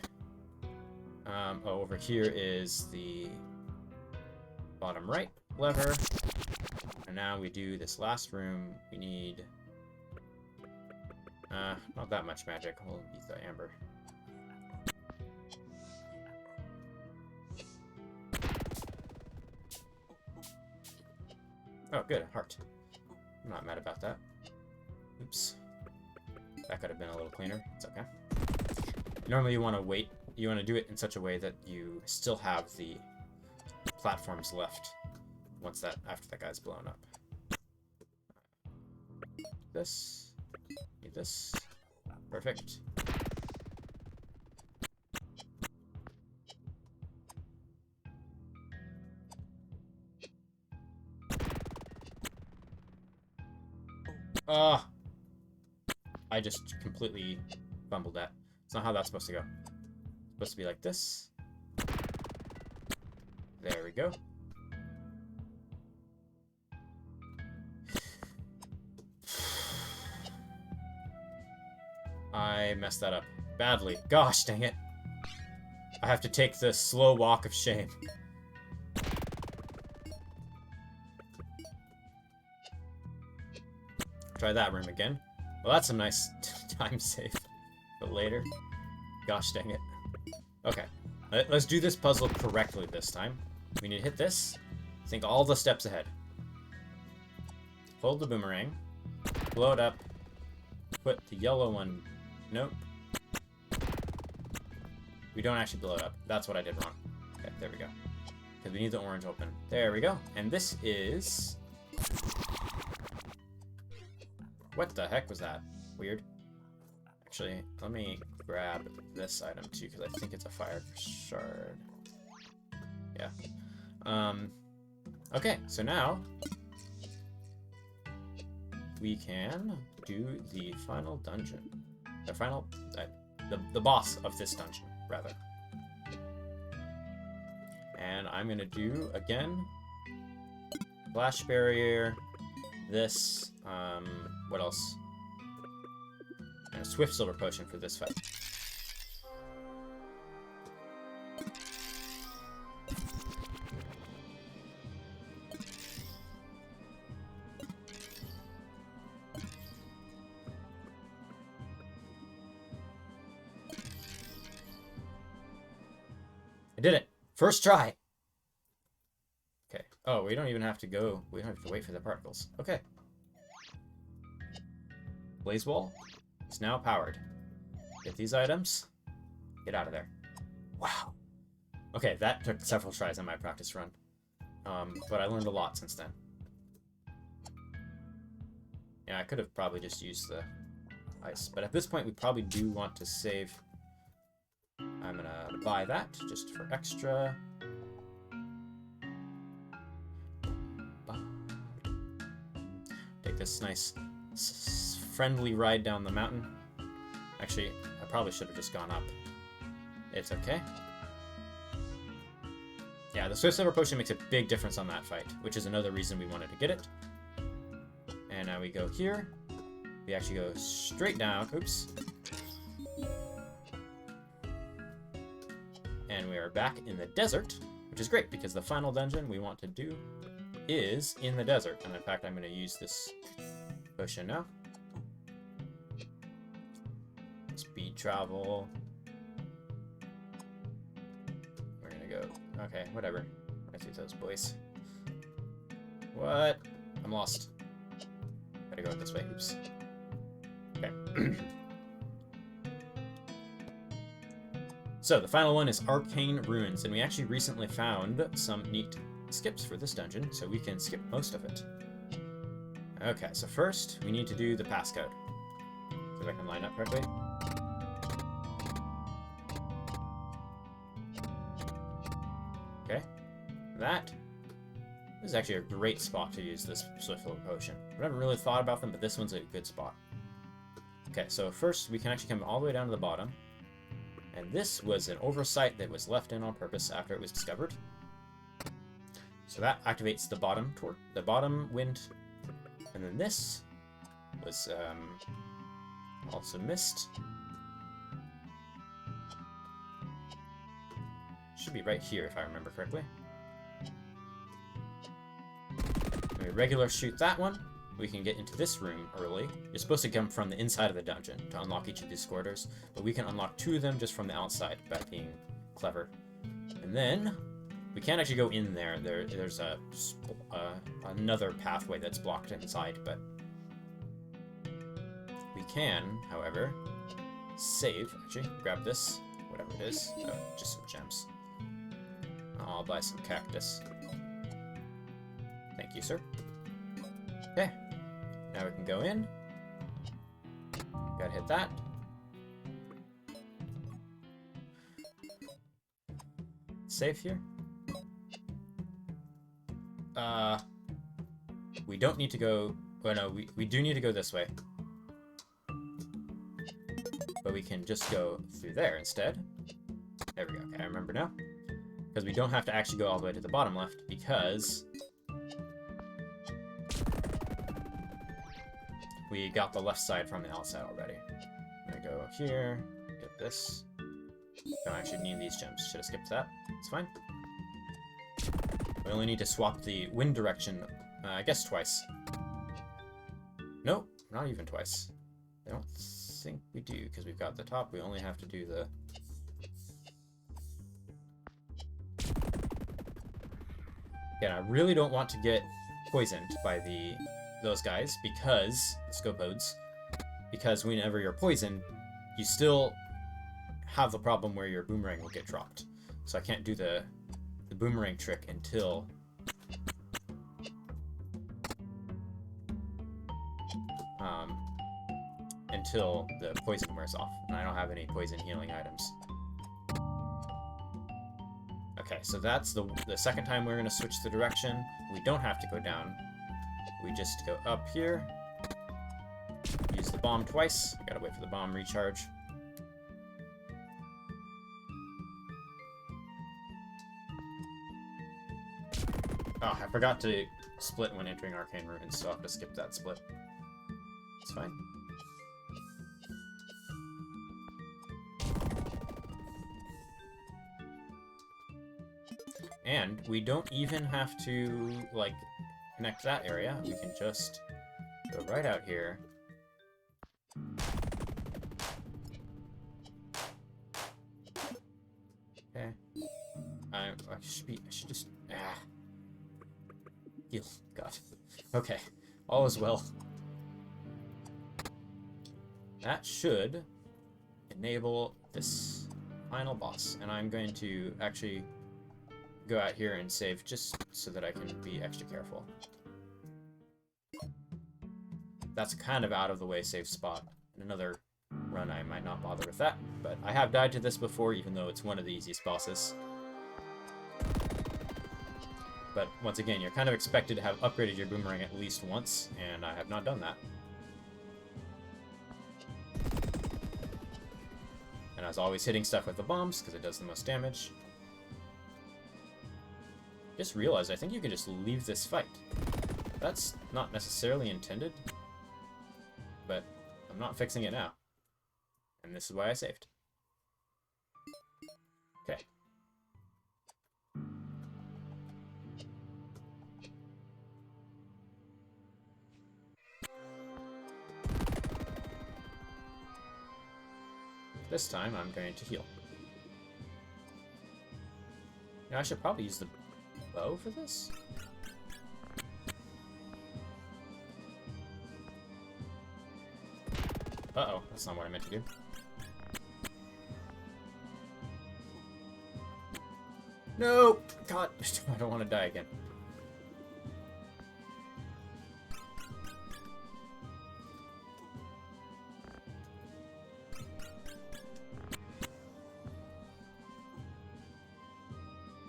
Oh, over here is the bottom right lever. And now we do this last room. We need... not that much magic. We'll use the amber. Oh, good. Heart. I'm not mad about that. Oops. That could have been a little cleaner. It's okay. Normally you want to wait. You want to do it in such a way that you still have the platforms left after that guy's blown up. This. Need this. Perfect. I just completely fumbled that. It's not how that's supposed to go. It's supposed to be like this. There we go. I messed that up badly. Gosh dang it. I have to take the slow walk of shame. Try that room again. Well, that's a nice time save. bit later. Gosh dang it. Okay, let's do this puzzle correctly this time. We need to hit this. Think all the steps ahead. Hold the boomerang. Blow it up. Put the yellow one... Nope. We don't actually blow it up. That's what I did wrong. Okay, there we go. Because we need the orange open. There we go. And this is... What the heck was that? Weird. Actually, let me grab this item too, because I think it's a fire shard. Yeah. Okay, so now we can do the final dungeon. The final... the boss of this dungeon, rather. And I'm going to do, again, Flash Barrier, this, what else? And a Swift Silver Potion for this fight. I did it! First try! Okay. Oh, we don't even have to go. We don't have to wait for the particles. Okay. Blaze Wall is now powered. Get these items. Get out of there. Wow. Okay, that took several tries on my practice run. But I learned a lot since then. Yeah, I could have probably just used the ice. But at this point, we probably do want to save... I'm gonna buy that, just for extra. Take this nice, friendly ride down the mountain. Actually, I probably should have just gone up. It's okay. Yeah, the Swift Silver Potion makes a big difference on that fight, which is another reason we wanted to get it. And now we go here. We actually go straight down. Oops. And we are back in the desert, which is great, because the final dungeon we want to do is in the desert. And in fact, I'm going to use this potion now. Speed travel. We're going to go... Okay, whatever. I see those boys. What? I'm lost. Gotta go this way. Oops. Okay. So, the final one is Arcane Ruins, and we actually recently found some neat skips for this dungeon, so we can skip most of it. Okay, so first, we need to do the passcode. See if I can line up correctly. Okay. That is actually a great spot to use this Swift Silver Potion. I haven't really thought about them, but this one's a good spot. Okay, so first, we can actually come all the way down to the bottom. And this was an oversight that was left in on purpose after it was discovered. So that activates the bottom wind. And then this was also missed. Should be right here if I remember correctly. When we regular shoot that one, we can get into this room early. You're supposed to come from the inside of the dungeon to unlock each of these corridors, but we can unlock 2 of them just from the outside by being clever. And then we can't actually go in there. There's another pathway that's blocked inside, but we can, however, save. Actually, grab this, whatever it is. Oh, just some gems. I'll buy some cactus. Thank you, sir. Okay. Now we can go in. Gotta hit that. Save here. We don't need to go... Well, no, we do need to go this way. But we can just go through there instead. There we go. Okay, I remember now. Because we don't have to actually go all the way to the bottom left, because... we got the left side from the outside already. I'm gonna go here, get this. Don't actually need these gems. Should have skipped that. It's fine. We only need to swap the wind direction, I guess twice. Nope, not even twice. I don't think we do, because we've got the top. We only have to do the... Again, I really don't want to get poisoned by those guys, because... Scopodes. Because whenever you're poisoned, you still have the problem where your boomerang will get dropped. So I can't do the boomerang trick until... until the poison wears off, and I don't have any poison healing items. Okay, so that's the second time we're going to switch the direction. We don't have to go down. We just go up here. Use the bomb twice. I gotta wait for the bomb recharge. Oh, I forgot to split when entering Arcane Ruins, so I'll have to skip that split. It's fine. And we don't even have to, like, connect that area. We can just go right out here. Okay. I should just... Heal. God. Okay. All is well. That should enable this final boss. And I'm going to actually go out here and save just so that I can be extra careful. That's kind of out of the way save spot. In another run I might not bother with that, but I have died to this before, even though it's one of the easiest bosses. But once again, you're kind of expected to have upgraded your boomerang at least once, and I have not done that. And I was always hitting stuff with the bombs, because it does the most damage. Just realized I think you can just leave this fight. That's not necessarily intended, but I'm not fixing it now. And this is why I saved. Okay. This time I'm going to heal. Now I should probably use the bow for this? Uh-oh, that's not what I meant to do. No! God, I don't want to die again.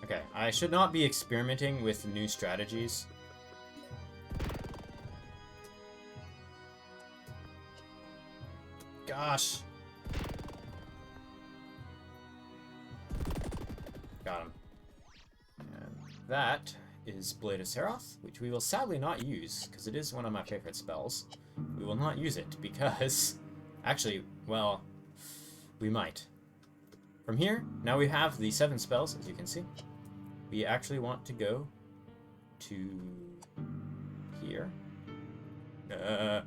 Okay, I should not be experimenting with new strategies. Gosh. Got him. And that is Blade of Seroth, which we will sadly not use, because it is one of my favorite spells. We will not use it, because... Actually, well, we might. From here, now we have the 7 spells, as you can see. We actually want to go to here. Okay,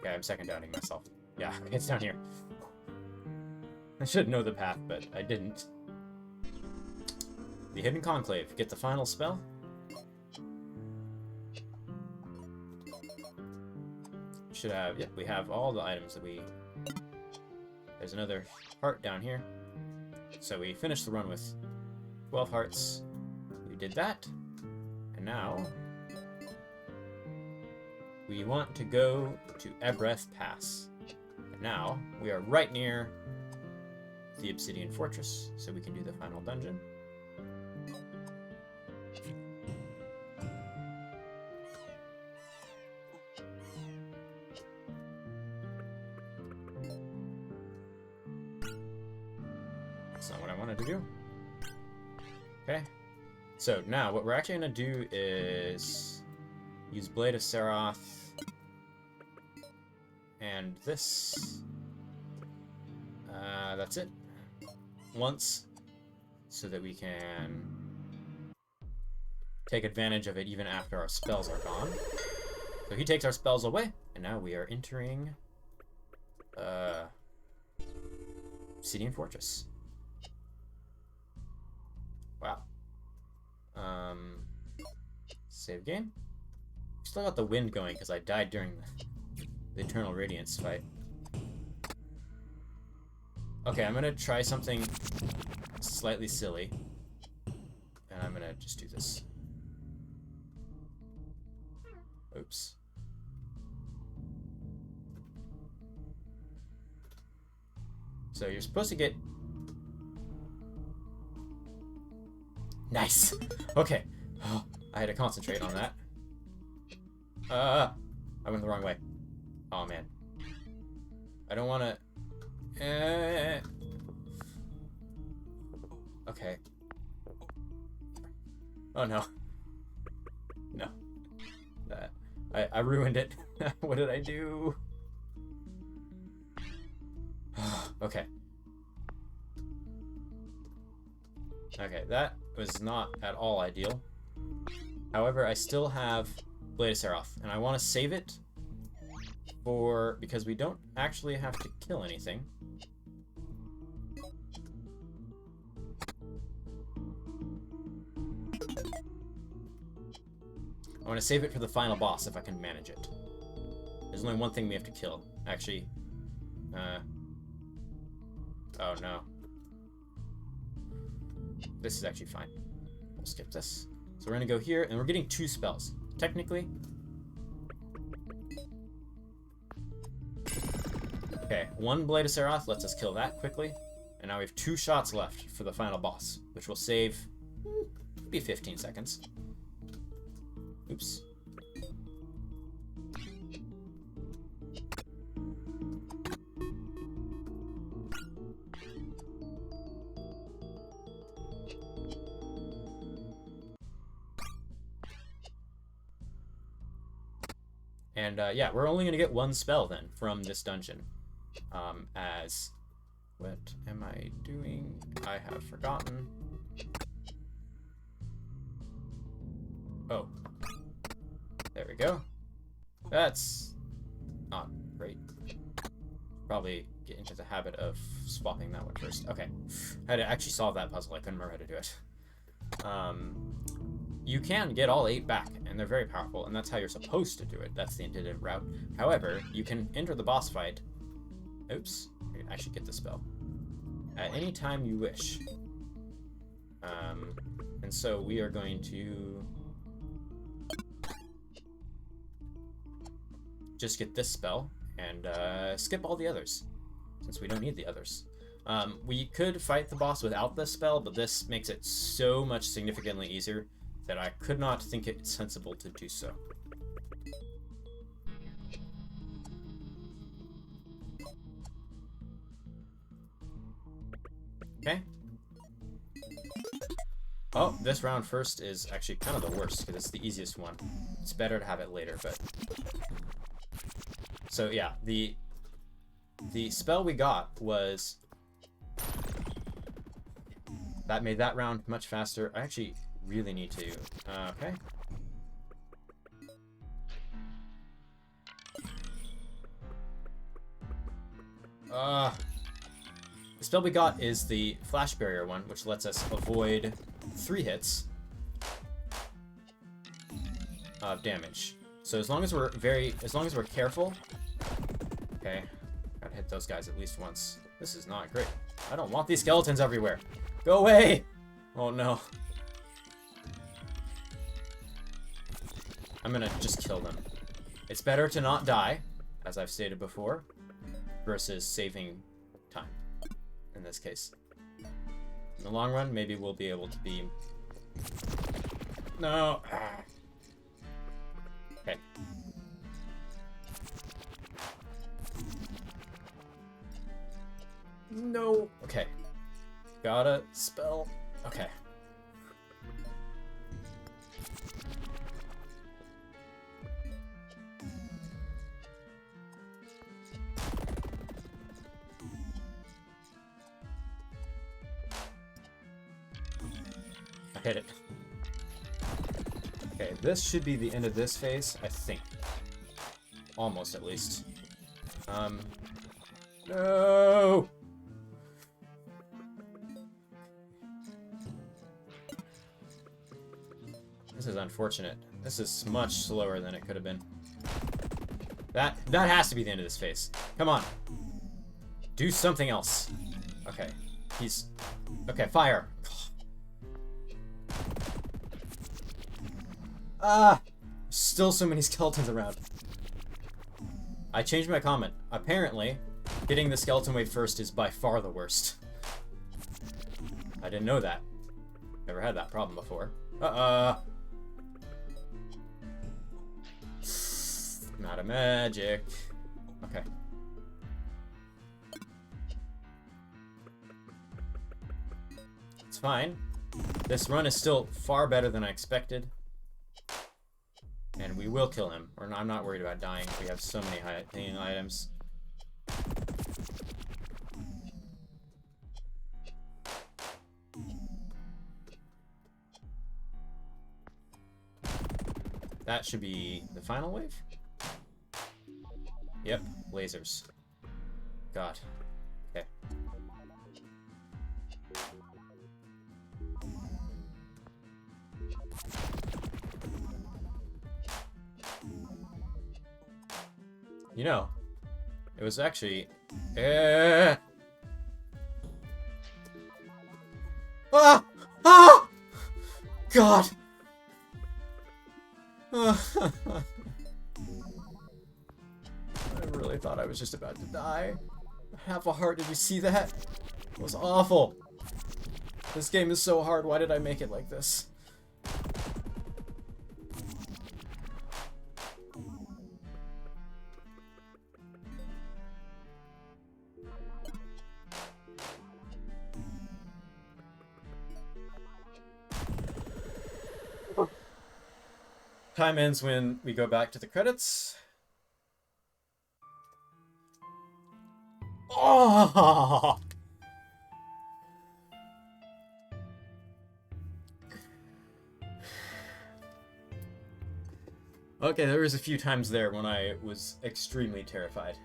I'm second doubting myself. Yeah, it's down here. I should know the path, but I didn't. The Hidden Conclave. Get the final spell. Should have, yep, we have all the items that we... There's another heart down here. So we finished the run with 12 hearts. We did that. And now... we want to go to Ebreth Pass. And now, we are right near the Obsidian Fortress, so we can do the final dungeon. That's not what I wanted to do. Okay. So now, what we're actually going to do is use Blade of Seroth and this. That's it. Once, so that we can take advantage of it even after our spells are gone. So he takes our spells away, and now we are entering Obsidian Fortress. Wow. Save game. Still got the wind going because I died during the Eternal Radiance fight. Okay, I'm gonna try something slightly silly. And I'm gonna just do this. Oops. So you're supposed to get... Nice! Okay. Oh, I had to concentrate on that. I went the wrong way. Oh, man. I don't want to... Okay. Oh, no. No. I ruined it. What did I do? Okay. Okay, that was not at all ideal. However, I still have Blade of Seraph, and I want to save it because we don't actually have to kill anything. I want to save it for the final boss if I can manage it. There's only one thing we have to kill. Actually, oh no. This is actually fine. We'll skip this. So we're gonna go here, and we're getting 2 spells. Technically. Okay, 1 Blade of Seraph lets us kill that quickly. And now we have 2 shots left for the final boss, which will save maybe 15 seconds. Oops. And yeah, we're only going to get 1 spell then from this dungeon. What am I doing? I have forgotten. Oh. There we go. That's not great. Probably get into the habit of swapping that one first. Okay. I had to actually solve that puzzle. I couldn't remember how to do it. You can get all 8 back, and they're very powerful, and that's how you're supposed to do it. That's the intended route. However, you can enter the boss fight. Oops. I should get the spell. At any time you wish. And so we are going to just get this spell and skip all the others, since we don't need the others. We could fight the boss without this spell, but this makes it so much significantly easier that I could not think it sensible to do so. Okay. Oh, this round first is actually kind of the worst, because it's the easiest one. It's better to have it later, but... So yeah, the spell we got was... That made that round much faster. I actually really need to... okay. The spell we got is the Flash Barrier one, which lets us avoid 3 hits of damage. So as long as we're careful... Okay, gotta hit those guys at least once. This is not great. I don't want these skeletons everywhere. Go away! Oh no. I'm gonna just kill them. It's better to not die, as I've stated before, versus saving time, in this case. In the long run, maybe we'll be able to be... No! Okay. No! Okay. Gotta spell... Okay. I hit it. Okay, this should be the end of this phase, I think. Almost, at least. No! This is unfortunate. This is much slower than it could have been. That has to be the end of this phase. Come on. Do something else. Okay. Okay, fire. Ah! Still so many skeletons around. I changed my comment. Apparently, hitting the skeleton wave first is by far the worst. I didn't know that. Never had that problem before. I'm out of magic. Okay. It's fine. This run is still far better than I expected. And we will kill him. I'm not worried about dying. We have so many high-paying items. That should be the final wave? Yep, lasers. God. Okay. You know, it was actually... Ah! Ah! God! I really thought I was just about to die. Half a heart, did you see that? It was awful. This game is so hard, why did I make it like this? Time ends when we go back to the credits. Oh! Okay, there was a few times there when I was extremely terrified.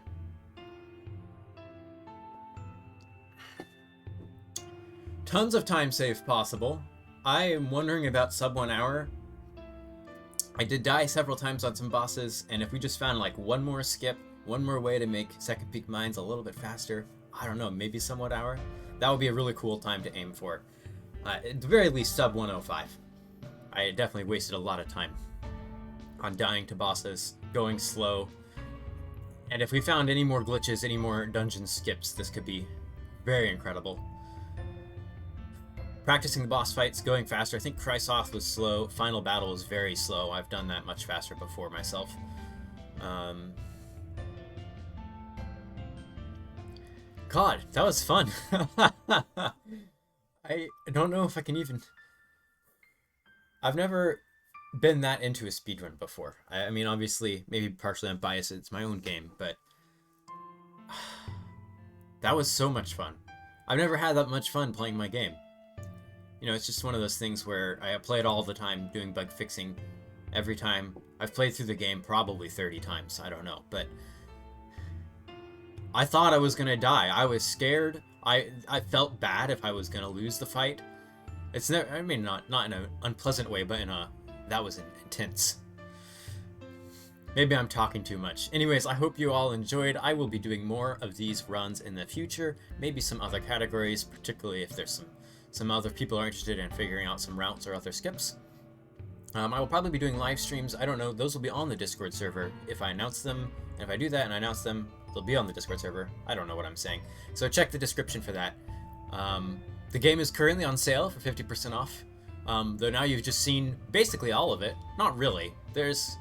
Tons of time save possible. I am wondering about sub 1 hour. I did die several times on some bosses, and if we just found like one more skip, one more way to make Second Peak Mines a little bit faster, I don't know, maybe somewhat hour, that would be a really cool time to aim for. At the very least, sub 105. I definitely wasted a lot of time on dying to bosses, going slow, and if we found any more glitches, any more dungeon skips, this could be very incredible. Practicing the boss fights, going faster. I think Chrysoth was slow. Final Battle was very slow. I've done that much faster before myself. God, that was fun. I don't know if I can even... I've never been that into a speedrun before. I mean, obviously, maybe partially I'm biased. It's my own game, but... that was so much fun. I've never had that much fun playing my game. You know, it's just one of those things where I play it all the time, doing bug fixing every time. I've played through the game probably 30 times, I don't know, but I thought I was gonna die. I was scared. I felt bad if I was gonna lose the fight. It's never, I mean, not in an unpleasant way, but in a, that was intense. Maybe I'm talking too much. Anyways, I hope you all enjoyed. I will be doing more of these runs in the future, maybe some other categories, particularly if there's some other people are interested in figuring out some routes or other skips. I will probably be doing live streams. I don't know. Those will be on the Discord server if I announce them. And if I do that and I announce them, they'll be on the Discord server. I don't know what I'm saying. So check the description for that. The game is currently on sale for 50% off. Though now you've just seen basically all of it. Not really. There's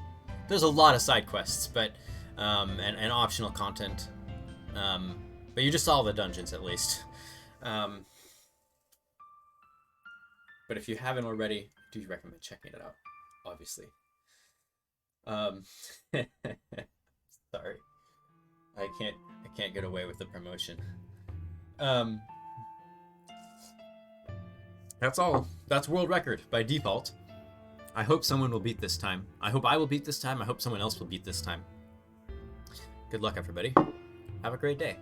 a lot of side quests, but and optional content. But you just saw the dungeons at least. But if you haven't already, I do recommend checking it out, obviously. Sorry. I can't get away with the promotion. That's all. That's world record by default. I hope someone will beat this time. I hope I will beat this time. I hope someone else will beat this time. Good luck, everybody. Have a great day.